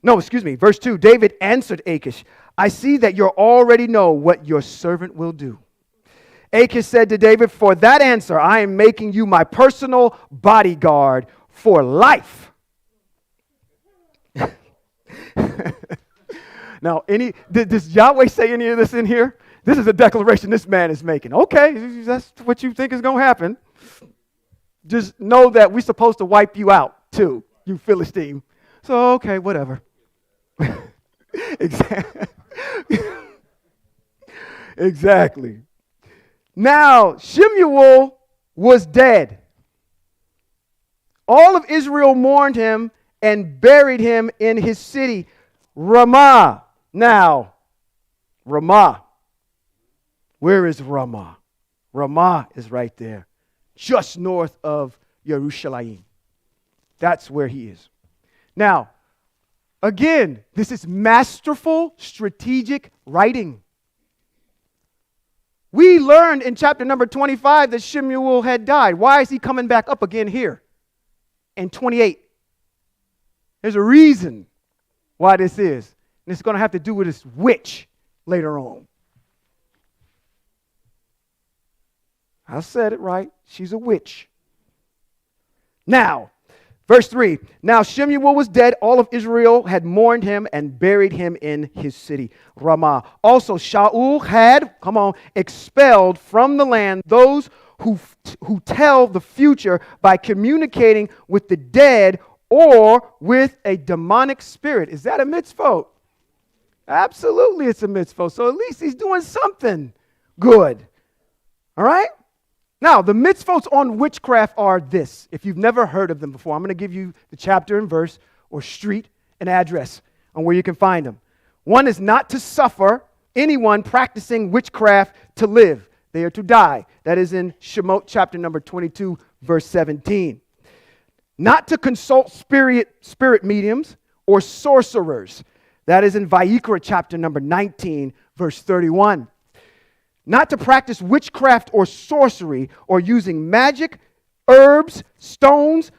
S4: verse 2. David answered Achish, I see that you already know what your servant will do. Achish said to David, for that answer, I am making you my personal bodyguard for life. Now, does Yahweh say any of this in here? This is a declaration this man is making. Okay, that's what you think is going to happen. Just know that we're supposed to wipe you out too, you Philistine. So, okay, whatever. Exactly. Now, Shemuel was dead. All of Israel mourned him and buried him in his city, Ramah. Now, Ramah. Where is Ramah? Ramah is right there, just north of Jerusalem. That's where he is. Now, again, this is masterful, strategic writing. We learned in chapter number 25 that Shemuel had died. Why is he coming back up again here in 28? There's a reason why this is. And it's going to have to do with this witch later on. I said it right. She's a witch. Now, Verse 3, now Shemuel was dead. All of Israel had mourned him and buried him in his city, Ramah. Also, Shaul had, expelled from the land those who tell the future by communicating with the dead or with a demonic spirit. Is that a mitzvot? Absolutely, it's a mitzvot. So at least he's doing something good. All right? Now, the mitzvot on witchcraft are this. If you've never heard of them before, I'm going to give you the chapter and verse or street and address on where you can find them. One is not to suffer anyone practicing witchcraft to live. They are to die. That is in Shemot chapter number 22, verse 17. Not to consult spirit mediums or sorcerers. That is in Vayikra chapter number 19, verse 31. Not to practice witchcraft or sorcery or using magic, herbs, stones.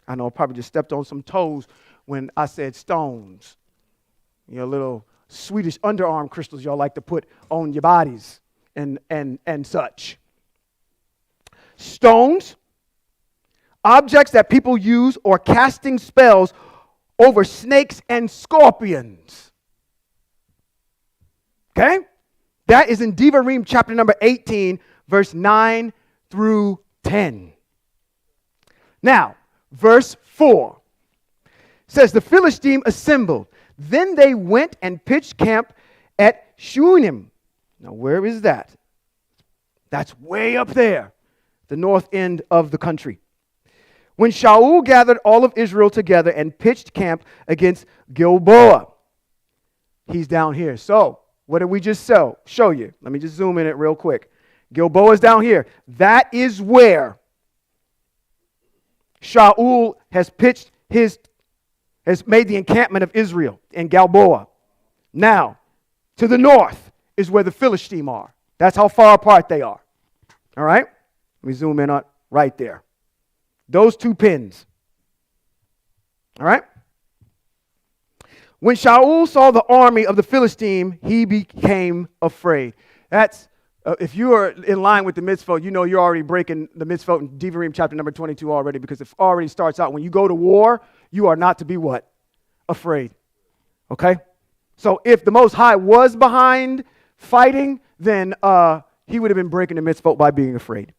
S4: I know I probably just stepped on some toes when I said stones. You know, little Swedish underarm crystals y'all like to put on your bodies and such. Stones, objects that people use, or casting spells over snakes and scorpions. Okay? That is in Devarim chapter number 18, verse 9 through 10. Now, verse 4 says, the Philistine assembled. Then they went and pitched camp at Shunem. Now, where is that? That's way up there, the north end of the country. When Shaul gathered all of Israel together and pitched camp against Gilboa. He's down here. So, what did we just show you? Let me just zoom in it real quick. Gilboa is down here. That is where Shaul has made the encampment of Israel in Gilboa. Now, to the north is where the Philistines are. That's how far apart they are. All right? Let me zoom in on right there. Those two pins. All right? When Shaul saw the army of the Philistine, he became afraid. That's, if you are in line with the mitzvot, you know you're already breaking the mitzvot in Devarim chapter number 22 already, because it already starts out, when you go to war, you are not to be what? Afraid. Okay? So if the Most High was behind fighting, then he would have been breaking the mitzvot by being afraid.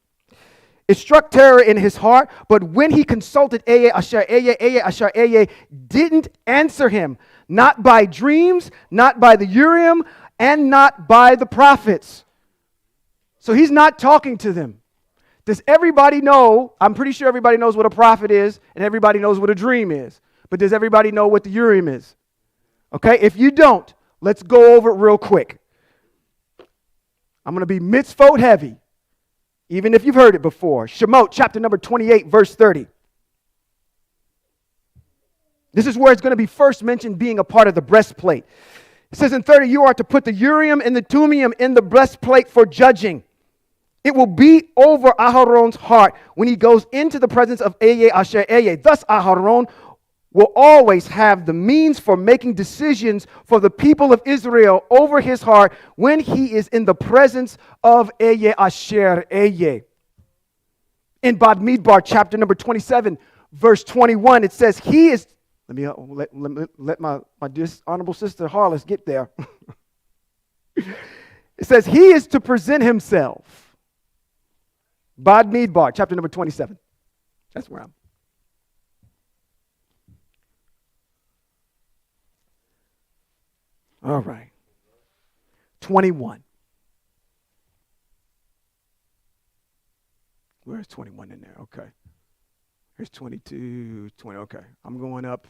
S4: It struck terror in his heart, but when he consulted Asher didn't answer him, not by dreams, not by the Urim, and not by the prophets. So he's not talking to them. Does everybody know? I'm pretty sure everybody knows what a prophet is, and everybody knows what a dream is. But does everybody know what the Urim is? Okay, if you don't, let's go over it real quick. I'm going to be mitzvot heavy, even if you've heard it before. Shemot, chapter number 28, verse 30. This is where it's going to be first mentioned being a part of the breastplate. It says in 30, you are to put the Urim and the Thummim in the breastplate for judging. It will be over Aharon's heart when he goes into the presence of Asher. Thus Aharon will always have the means for making decisions for the people of Israel over his heart when he is in the presence of Asher. In Bad Midbar, chapter number 27, verse 21, it says he is. Let my dishonorable sister Harless get there. It says he is to present himself. Bad Midbar, chapter number 27. That's where I'm. All right. 21. Where's 21 in there? Okay. Here's 22, 20. Okay. I'm going up.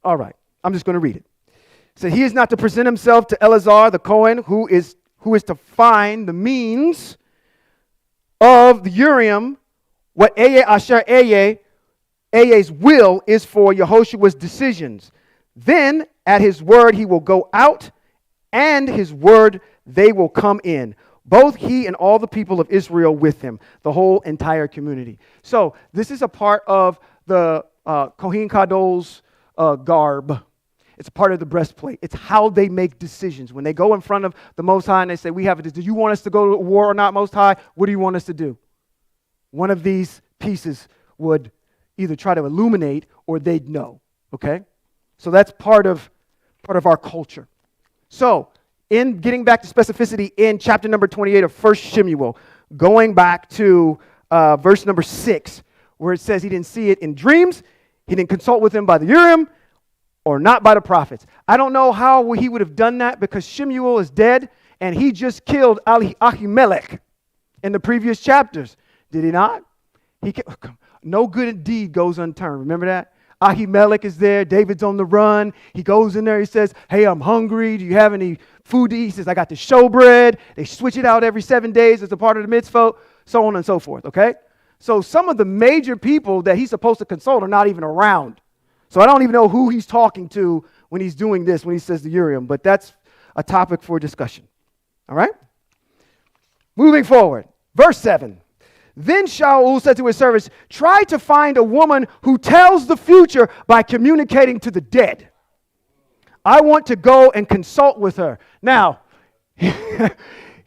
S4: All right. I'm just going to read it. So he is not to present himself to Eleazar the Cohen, who is to find the means of the Urim, what Asher's will is for Yehoshua's decisions. Then at his word he will go out, and his word they will come in. Both he and all the people of Israel with him, the whole entire community. So this is a part of the Kohen Gadol's garb. It's a part of the breastplate. It's how they make decisions. When they go in front of the Most High and they say, do you want us to go to war or not, Most High? What do you want us to do? one of these pieces would either try to illuminate or they'd know, okay? So that's part of our culture. So, in getting back to specificity in chapter number 28 of 1 Shemuel, going back to verse number 6, where it says he didn't see it in dreams, he didn't consult with him by the Urim, or not by the prophets. I don't know how he would have done that because Shemuel is dead, and he just killed Ahimelech in the previous chapters. Did he not? No good deed goes unturned. Remember that? Ahimelech is there. David's on the run. He goes in there. He says, hey, I'm hungry. Do you have any food to eat? He says, I got the showbread. They switch it out every 7 days as a part of the mitzvah, so on and so forth, okay? So some of the major people that he's supposed to consult are not even around. So I don't even know who he's talking to when he's doing this, when he says the Urim, but that's a topic for discussion. All right? Moving forward. Verse 7. Then Shaul said to his servants, try to find a woman who tells the future by communicating to the dead. I want to go and consult with her. Now, he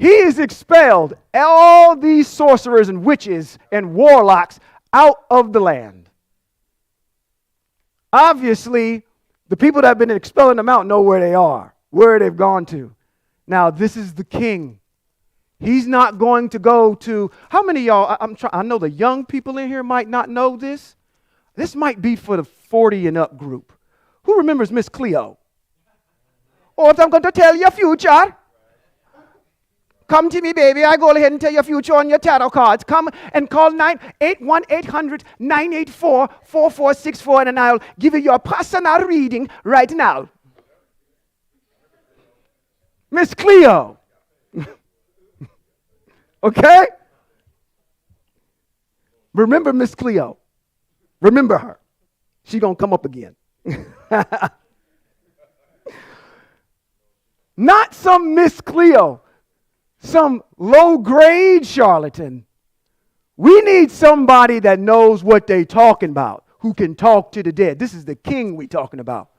S4: has expelled all these sorcerers and witches and warlocks out of the land. Obviously, the people that have been expelling them out know where they are, where they've gone to. Now, this is the king. He's not going to go to, how many of y'all, I know the young people in here might not know this. This might be for the 40 and up group. Who remembers Miss Cleo? Oh, if I'm going to tell your future. Come to me, baby. I go ahead and tell your future on your tarot cards. Come and call 1-800-984-4464, and I'll give you your personal reading right now. Miss Cleo. Okay? Remember Miss Cleo. Remember her. She's going to come up again. Not some Miss Cleo. Some low-grade charlatan. We need somebody that knows what they're talking about, who can talk to the dead. This is the king we're talking about.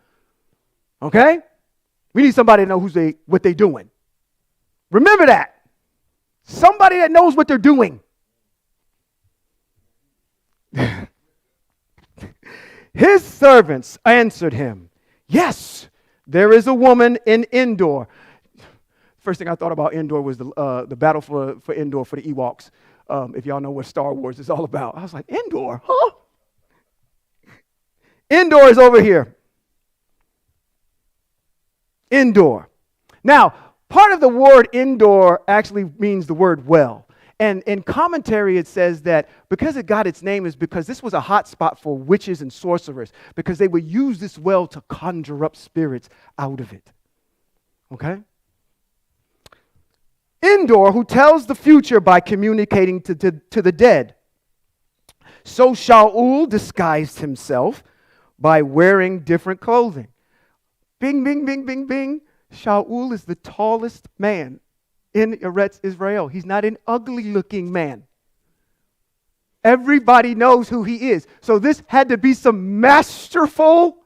S4: Okay? We need somebody to know what they're doing. Remember that. Somebody that knows what they're doing. His servants answered him, yes, there is a woman in Endor. First thing I thought about Endor was the battle for Endor for the Ewoks. If y'all know what Star Wars is all about. I was like, Endor, huh? Endor is over here. Endor. Now, part of the word Endor actually means the word well. And in commentary, it says that because it got its name is because this was a hot spot for witches and sorcerers, because they would use this well to conjure up spirits out of it. Okay? Endor, who tells the future by communicating to the dead. So Shaul disguised himself by wearing different clothing. Bing, bing, bing, bing, bing. Shaul is the tallest man in Eretz Israel. He's not an ugly-looking man. Everybody knows who he is. So this had to be some masterful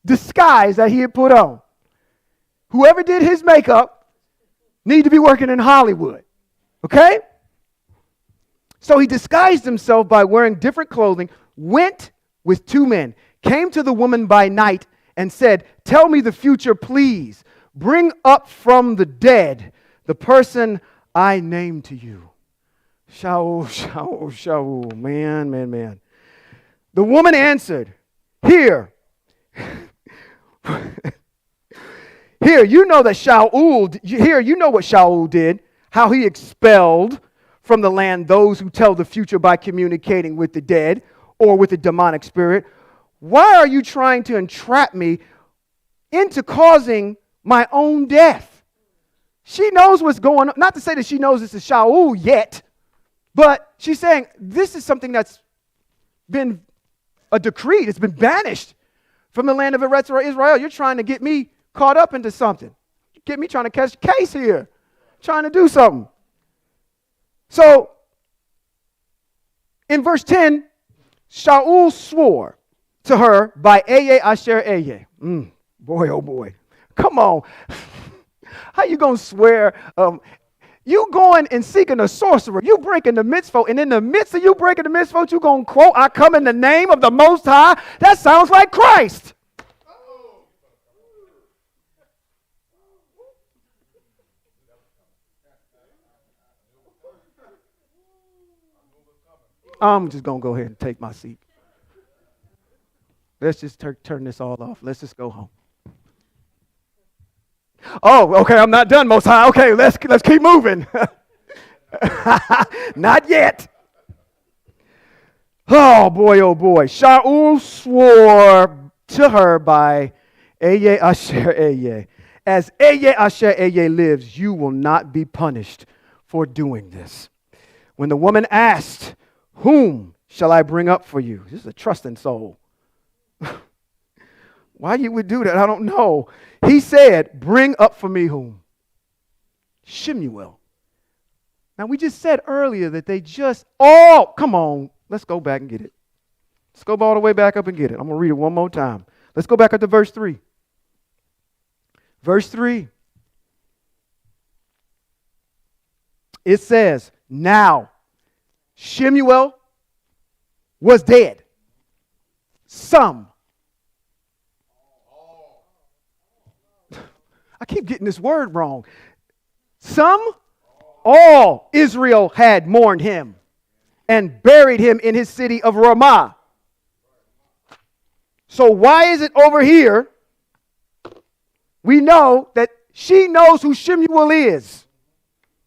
S4: disguise that he had put on. Whoever did his makeup need to be working in Hollywood. Okay? So he disguised himself by wearing different clothing, went with two men, came to the woman by night and said, tell me the future, please. Bring up from the dead the person I name to you. Shaul, Shaul, Shaul. Man, man, man. The woman answered, here. Here, you know that Shaul, here, you know what Shaul did, how he expelled from the land those who tell the future by communicating with the dead or with the demonic spirit. Why are you trying to entrap me into causing my own death? She knows what's going on. Not to say that she knows this is Shaul yet, but she's saying this is something that's been a decree. It's been banished from the land of Eretz Israel. You're trying to get me caught up into something. Get me trying to catch a case here. Trying to do something. So, in verse 10, Shaul swore to her by Eye Asher Eye. Boy, oh boy. Come on. How you going to swear You going and seeking a sorcerer. You breaking the mitzvot. And in the midst of you breaking the mitzvot, you going to quote, I come in the name of the Most High. That sounds like Christ. I'm just going to go ahead and take my seat. Let's just turn this all off. Let's just go home. Oh, okay, I'm not done, Most High. Okay, let's keep moving. Not yet. Oh, boy, oh, boy. Shaul swore to her by Eye Asher Eye. As Eye Asher Eye lives, you will not be punished for doing this. When the woman asked, whom shall I bring up for you? This is a trusting soul. Why you would do that, I don't know. He said, bring up for me whom? Shemuel. Now, we just said earlier that they just all, come on, let's go back and get it. Let's go all the way back up and get it. I'm going to read it one more time. Let's go back up to verse 3. Verse 3. It says, now Shemuel was dead. Some. I keep getting this word wrong. All Israel had mourned him and buried him in his city of Ramah. So why is it over here? We know that she knows who Shemuel is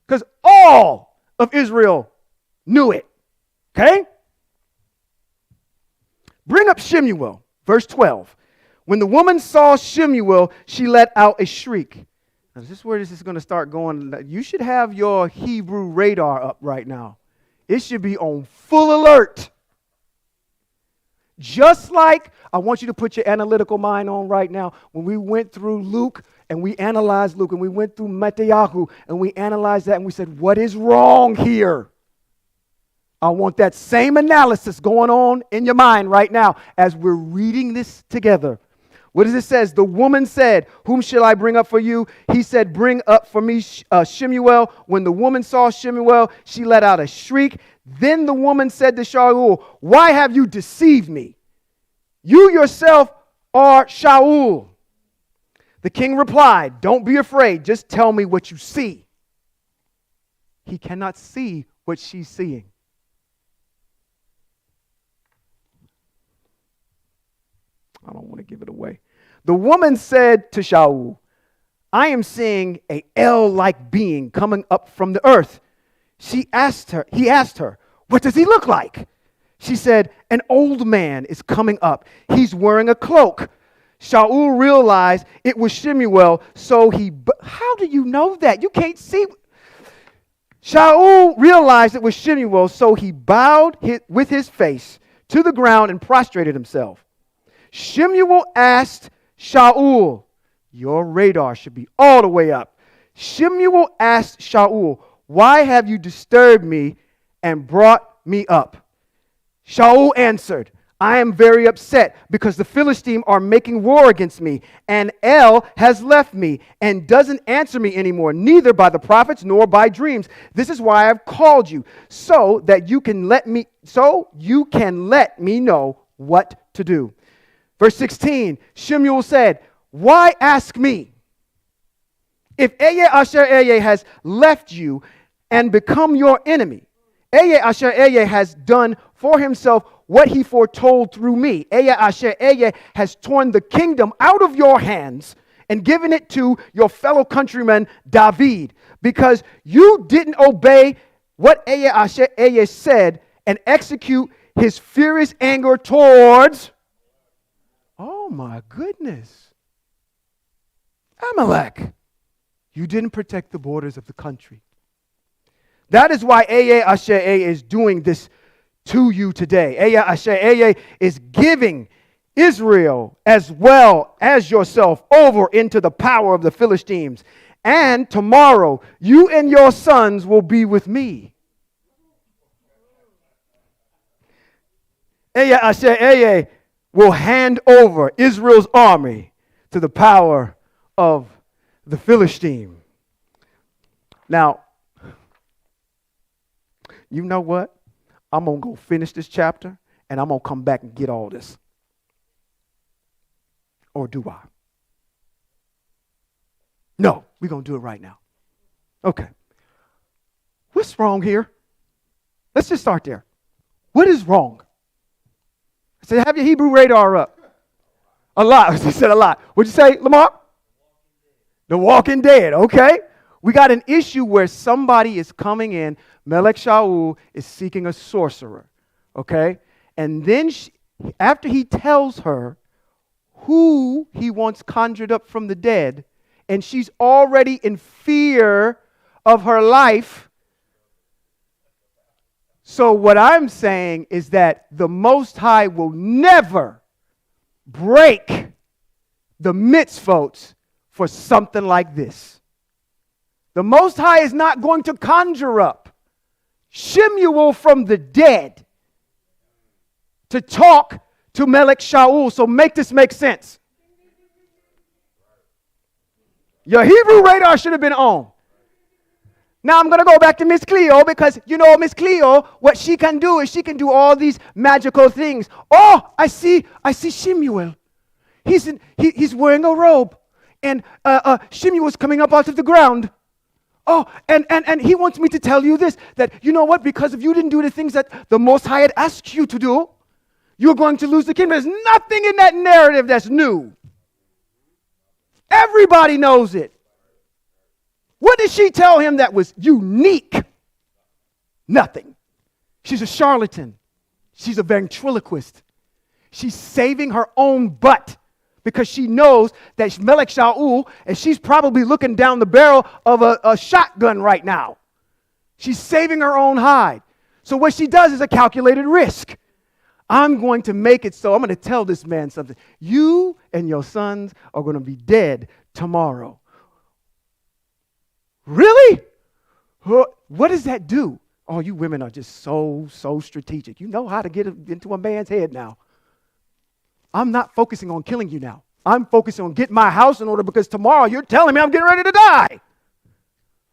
S4: because all of Israel knew it. Okay? Bring up Shemuel, verse 12. When the woman saw Shemuel, she let out a shriek. Now, this is where this is going to start going. You should have your Hebrew radar up right now. It should be on full alert. Just like, I want you to put your analytical mind on right now. When we went through Luke and we analyzed Luke and we went through Matthew and we analyzed that and we said, what is wrong here? I want that same analysis going on in your mind right now as we're reading this together. What does it say? The woman said, whom shall I bring up for you? He said, bring up for me Shemuel. When the woman saw Shemuel, she let out a shriek. Then the woman said to Shaul, why have you deceived me? You yourself are Shaul. The king replied, don't be afraid. Just tell me what you see. He cannot see what she's seeing. I don't want to give it away. The woman said to Shaul, I am seeing a El-like being coming up from the earth. He asked her, what does he look like? She said, an old man is coming up. He's wearing a cloak. Shaul realized it was Shemuel, so how do you know that? You can't see. Shaul realized it was Shemuel, so he bowed with his face to the ground and prostrated himself. Shemuel asked Shaul, your radar should be all the way up. Shemuel asked Shaul, why have you disturbed me and brought me up? Shaul answered, I am very upset because the Philistines are making war against me, and El has left me and doesn't answer me anymore, neither by the prophets nor by dreams. This is why I've called you, so you can let me know what to do. Verse 16, Shemuel said, why ask me? If Eye Asher Eye has left you and become your enemy, Eye Asher Eye has done for himself what he foretold through me. Eye Asher Eye has torn the kingdom out of your hands and given it to your fellow countryman David, because you didn't obey what Eye Asher Eye said and execute his furious anger towards, oh my goodness, Amalek. You didn't protect the borders of the country. That is why Eye Asher Eye is doing this to you today. Eye Asher Eye is giving Israel as well as yourself over into the power of the Philistines. And tomorrow, you and your sons will be with me. Eye Asher Eye will hand over Israel's army to the power of the Philistine. Now, you know what? I'm going to go finish this chapter, and I'm going to come back and get all this. Or do I? No, we're going to do it right now. Okay. What's wrong here? Let's just start there. What is wrong? I said, have your Hebrew radar up. A lot. He said a lot. What'd you say, Lamar? The Walking Dead. Okay. We got an issue where somebody is coming in. Melech Shaul is seeking a sorcerer. Okay. And then after he tells her who he wants conjured up from the dead, and she's already in fear of her life. So what I'm saying is that the Most High will never break the mitzvot for something like this. The Most High is not going to conjure up Shemuel from the dead to talk to Melech Shaul. So make this make sense. Your Hebrew radar should have been on. Now I'm going to go back to Miss Cleo because, you know, Miss Cleo, what she can do is she can do all these magical things. Oh, I see Shemuel. He's wearing a robe, and Shemuel's coming up out of the ground. Oh, and he wants me to tell you this, that you know what, because if you didn't do the things that the Most High had asked you to do, you're going to lose the kingdom. There's nothing in that narrative that's new. Everybody knows it. What did she tell him that was unique? Nothing. She's a charlatan. She's a ventriloquist. She's saving her own butt because she knows that Melech Shaul, and she's probably looking down the barrel of a shotgun right now. She's saving her own hide. So what she does is a calculated risk. I'm going to make it so I'm going to tell this man something. You and your sons are going to be dead tomorrow. Really? What does that do? Oh, you women are just so strategic. You know how to get into a man's head now. I'm not focusing on killing you now. I'm focusing on getting my house in order because tomorrow you're telling me I'm getting ready to die.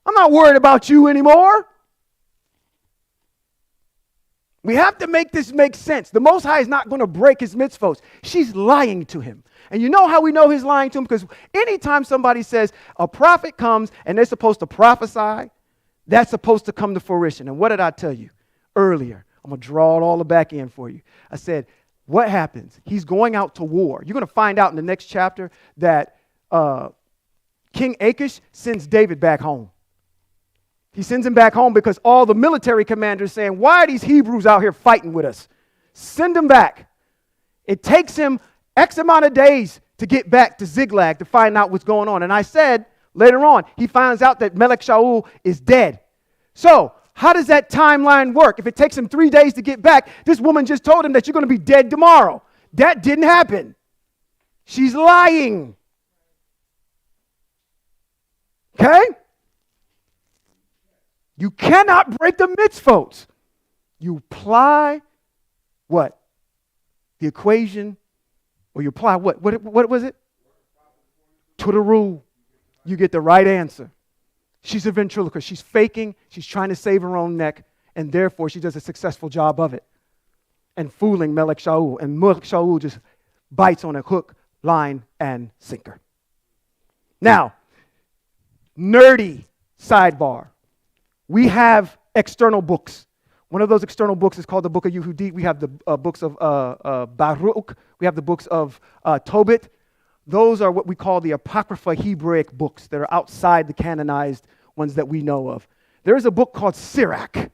S4: I'm not worried about you anymore. We have to make this make sense. The Most High is not going to break his mitzvot. She's lying to him. And you know how we know he's lying to him? Because anytime somebody says a prophet comes and they're supposed to prophesy, that's supposed to come to fruition. And what did I tell you earlier? I'm going to draw it all back in for you. I said, what happens? He's going out to war. You're going to find out in the next chapter that King Achish sends David back home. He sends him back home because all the military commanders saying, why are these Hebrews out here fighting with us? Send them back. It takes him X amount of days to get back to Ziklag to find out what's going on. And I said later on, he finds out that Melech Shaul is dead. So how does that timeline work? If it takes him 3 days to get back, this woman just told him that you're going to be dead tomorrow. That didn't happen. She's lying. Okay? You cannot break the mitzvot. You apply what? The equation, or you apply what? What was it? To the rule. You get the right answer. She's a ventriloquist. She's faking. She's trying to save her own neck, and therefore she does a successful job of it. And fooling Melech Shaul. And Melech Shaul just bites on a hook, line, and sinker. Now, nerdy sidebar. We have external books. One of those external books is called the Book of Yehudit. We have the books of Baruch. We have the books of Tobit. Those are what we call the Apocrypha Hebraic books that are outside the canonized ones that we know of. There is a book called Sirach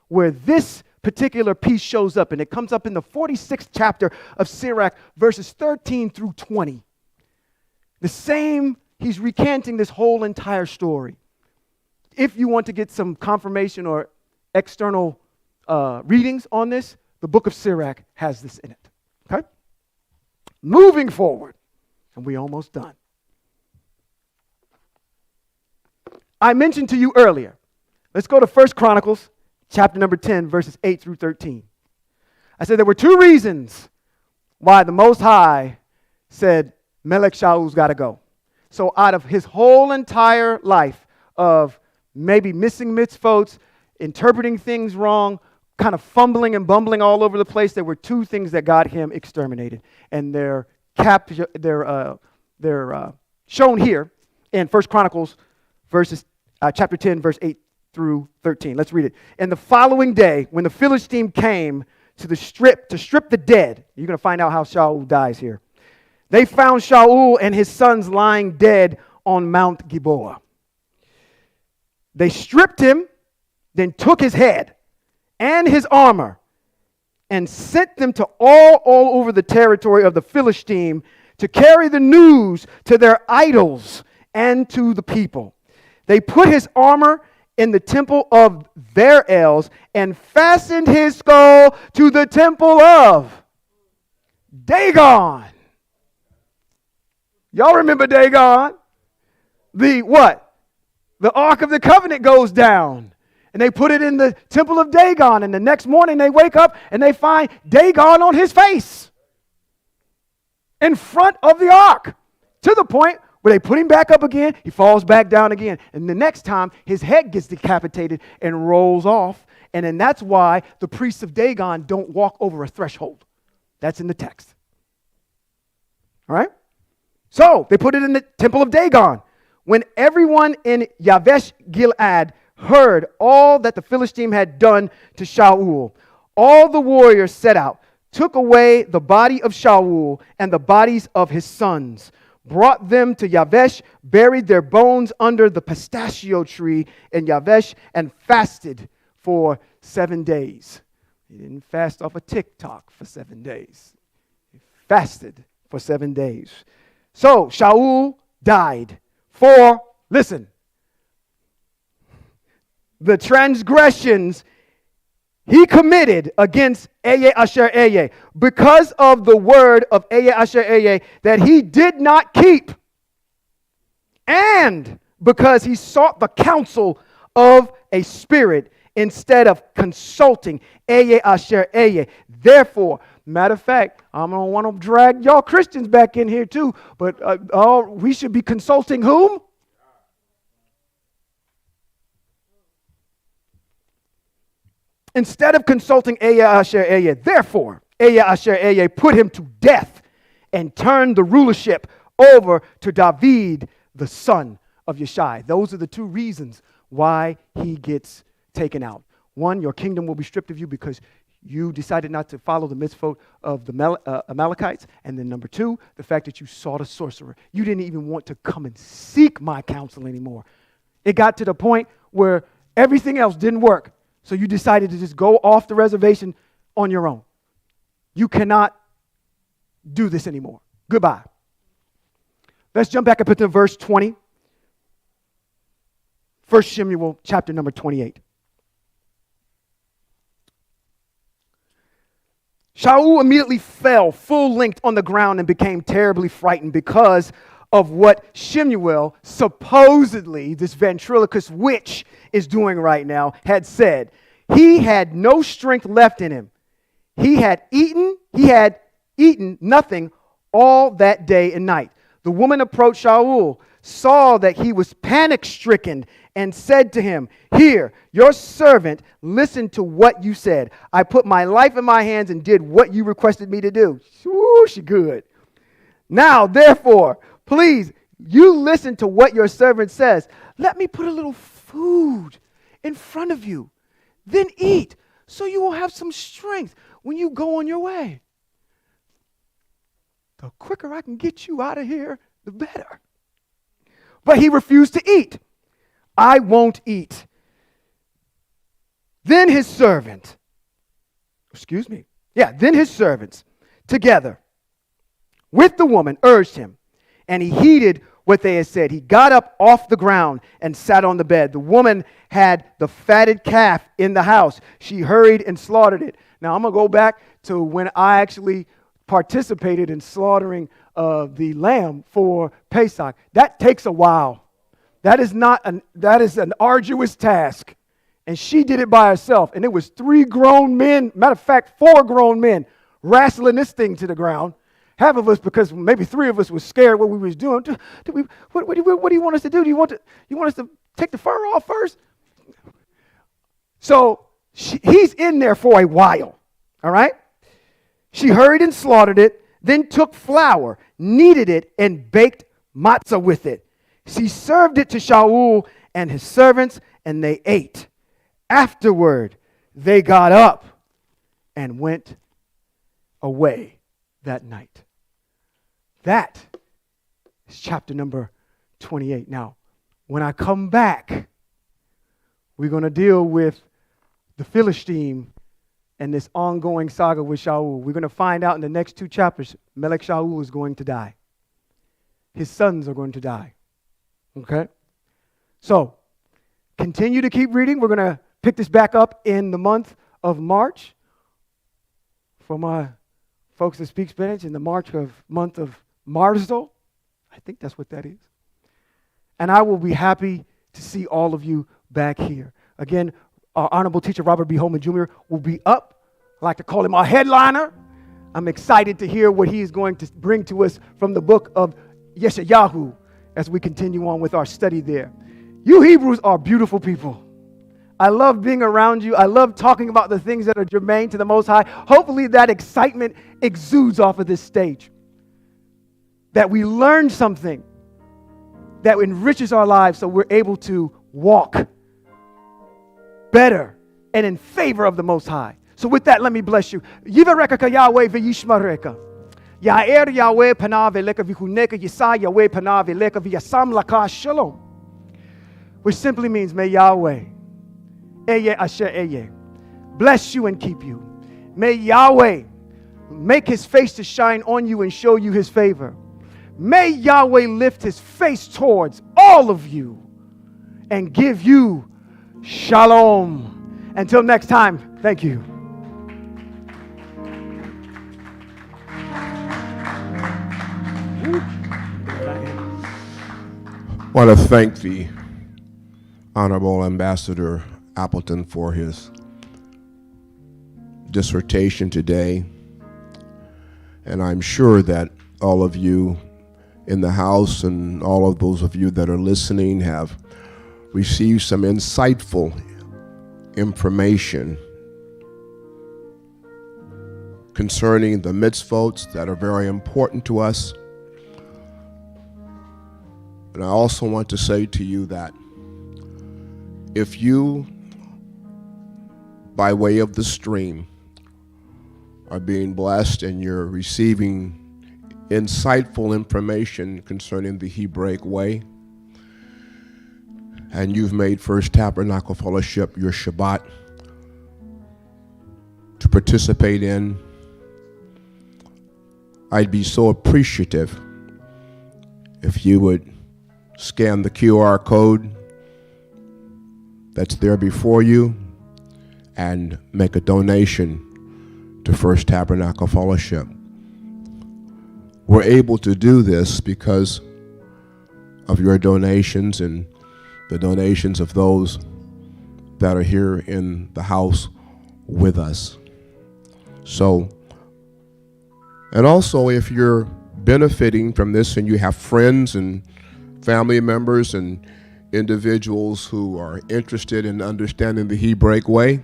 S4: where this particular piece shows up, and it comes up in the 46th chapter of Sirach, verses 13 through 20. The same, he's recanting this whole entire story. If you want to get some confirmation or external readings on this, the book of Sirach has this in it. Okay? Moving forward, and we're almost done. I mentioned to you earlier, let's go to 1 Chronicles, chapter number 10, verses 8 through 13. I said there were two reasons why the Most High said Melech Shaul's got to go. So out of his whole entire life of maybe missing mitzvot, interpreting things wrong, kind of fumbling and bumbling all over the place. There were two things that got him exterminated, and they're shown here in 1 Chronicles chapter 10, verse 8 through 13. Let's read it. And the following day, when the Philistine came to strip the dead, you're going to find out how Shaul dies here. They found Shaul and his sons lying dead on Mount Gilboa. They stripped him, then took his head and his armor and sent them to all over the territory of the Philistine to carry the news to their idols and to the people. They put his armor in the temple of their Els and fastened his skull to the temple of Dagon. Y'all remember Dagon? The what? The Ark of the Covenant goes down. And they put it in the temple of Dagon. And the next morning they wake up and they find Dagon on his face in front of the ark. To the point where they put him back up again, he falls back down again. And the next time, his head gets decapitated and rolls off. And then that's why the priests of Dagon don't walk over a threshold. That's in the text. All right? So they put it in the temple of Dagon. When everyone in Yavesh Gilead heard all that the Philistine had done to Shaul, all the warriors set out, took away the body of Shaul and the bodies of his sons, brought them to Yavesh, buried their bones under the pistachio tree in Yavesh, and fasted for 7 days. He didn't fast off a TikTok for 7 days. He fasted for 7 days. So Shaul died for, listen, the transgressions he committed against Eye Asher Eye, because of the word of Eye Asher Eye that he did not keep, and because he sought the counsel of a spirit instead of consulting Eye Asher Eye. Therefore, matter of fact, I don't want to drag y'all Christians back in here too, but we should be consulting whom? Instead of consulting Eye Asher Eye, therefore, Eye Asher Eye put him to death and turned the rulership over to David, the son of Yeshai. Those are the two reasons why he gets taken out. One, your kingdom will be stripped of you because you decided not to follow the mitzvot of the Amalekites. And then number two, the fact that you sought a sorcerer. You didn't even want to come and seek my counsel anymore. It got to the point where everything else didn't work. So you decided to just go off the reservation on your own. You cannot do this anymore. Goodbye. Let's jump back up into verse 20. 1 Samuel chapter number 28. Shaul immediately fell full length on the ground and became terribly frightened because of what Shemuel, supposedly this ventriloquist witch is doing right now, had said. He had no strength left in him. He had eaten nothing all that day and night. The woman approached Shaul, saw that he was panic-stricken, and said to him, "Here, your servant listened to what you said. I put my life in my hands and did what you requested me to do." Ooh, she good. Now, therefore, please, you listen to what your servant says. Let me put a little food in front of you. Then eat, so you will have some strength when you go on your way. The quicker I can get you out of here, the better. But he refused to eat. I won't eat. Then his servants, together with the woman, urged him, and he heeded what they had said. He got up off the ground and sat on the bed. The woman had the fatted calf in the house. She hurried and slaughtered it. Now, I'm going to go back to when I actually participated in slaughtering the lamb for Pesach. That takes a while. That is an arduous task. And she did it by herself. And it was 3 grown men, matter of fact, 4 grown men, wrestling this thing to the ground. Half of us, because maybe 3 of us was scared what we was doing. What do you want us to do? Do you want us to take the fur off first? So he's in there for a while, all right? She hurried and slaughtered it, then took flour, kneaded it, and baked matzah with it. She served it to Shaul and his servants, and they ate. Afterward, they got up and went away that night. That is chapter number 28. Now, when I come back, we're going to deal with the Philistine and this ongoing saga with Shaul. We're going to find out in the next 2 chapters, Melech Shaul is going to die. His sons are going to die. Okay? So, continue to keep reading. We're going to pick this back up in the month of March. For my folks that speak Spanish, in the month of Marzo. I think that's what that is. And I will be happy to see all of you back here. Again, our honorable teacher, Robert B. Holman Jr., will be up. I like to call him our headliner. I'm excited to hear what he is going to bring to us from the book of Yeshayahu as we continue on with our study there. You Hebrews are beautiful people. I love being around you. I love talking about the things that are germane to the Most High. Hopefully that excitement exudes off of this stage. That we learn something that enriches our lives so we're able to walk better and in favor of the Most High. So with that, let me bless you. Yivarekaka Yahweh v'yishmareka. Ya'er Yahweh panav eleka v'huneka yisa Yahweh panav eleka v'yasam laka shalom. Which simply means, may Yahweh Eye Asher Eye bless you and keep you. May Yahweh make his face to shine on you and show you his favor. May Yahweh lift his face towards all of you and give you shalom. Until next time, thank you.
S3: I want to thank the Honorable Ambassador Appleton for his dissertation today. And I'm sure that all of you in the house and all of those of you that are listening have received some insightful information concerning the mitzvot that are very important to us. And I also want to say to you that if you, by way of the stream, are being blessed and you're receiving insightful information concerning the Hebraic way, and you've made First Tabernacle Fellowship your Shabbat to participate in, I'd be so appreciative if you would scan the QR code that's there before you and make a donation to First Tabernacle Fellowship. We're able to do this because of your donations and the donations of those that are here in the house with us. So, and also if you're benefiting from this and you have friends and family members and individuals who are interested in understanding the Hebraic way,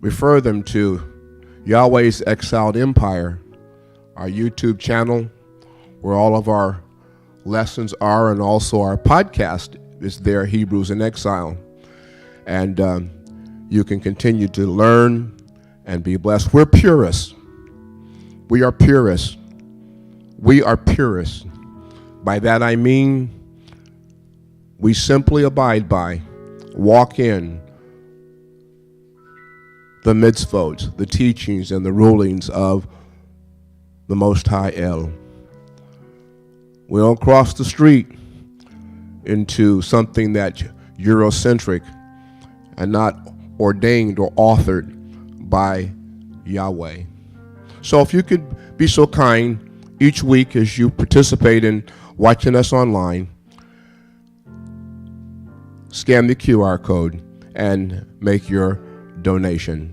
S3: refer them to Yahweh's Exiled Empire, our YouTube channel, where all of our lessons are, and also our podcast is there, Hebrews in Exile. And you can continue to learn and be blessed. We're purists. We are purists. We are purists. By that I mean we simply abide by, walk in the mitzvot, the teachings and the rulings of the Most High El. We don't cross the street into something that's Eurocentric and not ordained or authored by Yahweh. So if you could be so kind each week as you participate in watching us online, scan the QR code and make your donation.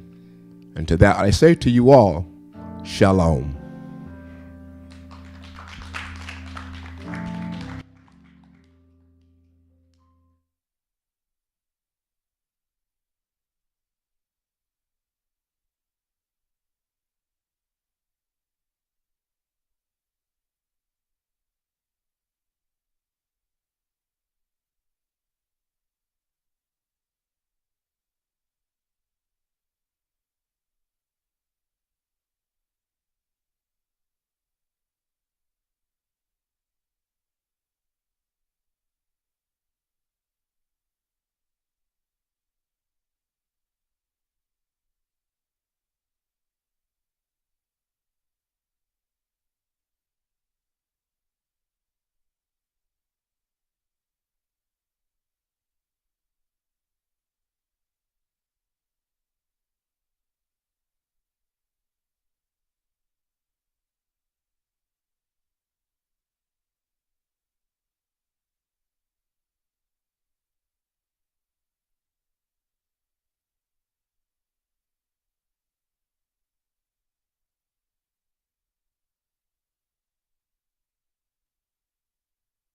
S3: And to that I say to you all, Shalom.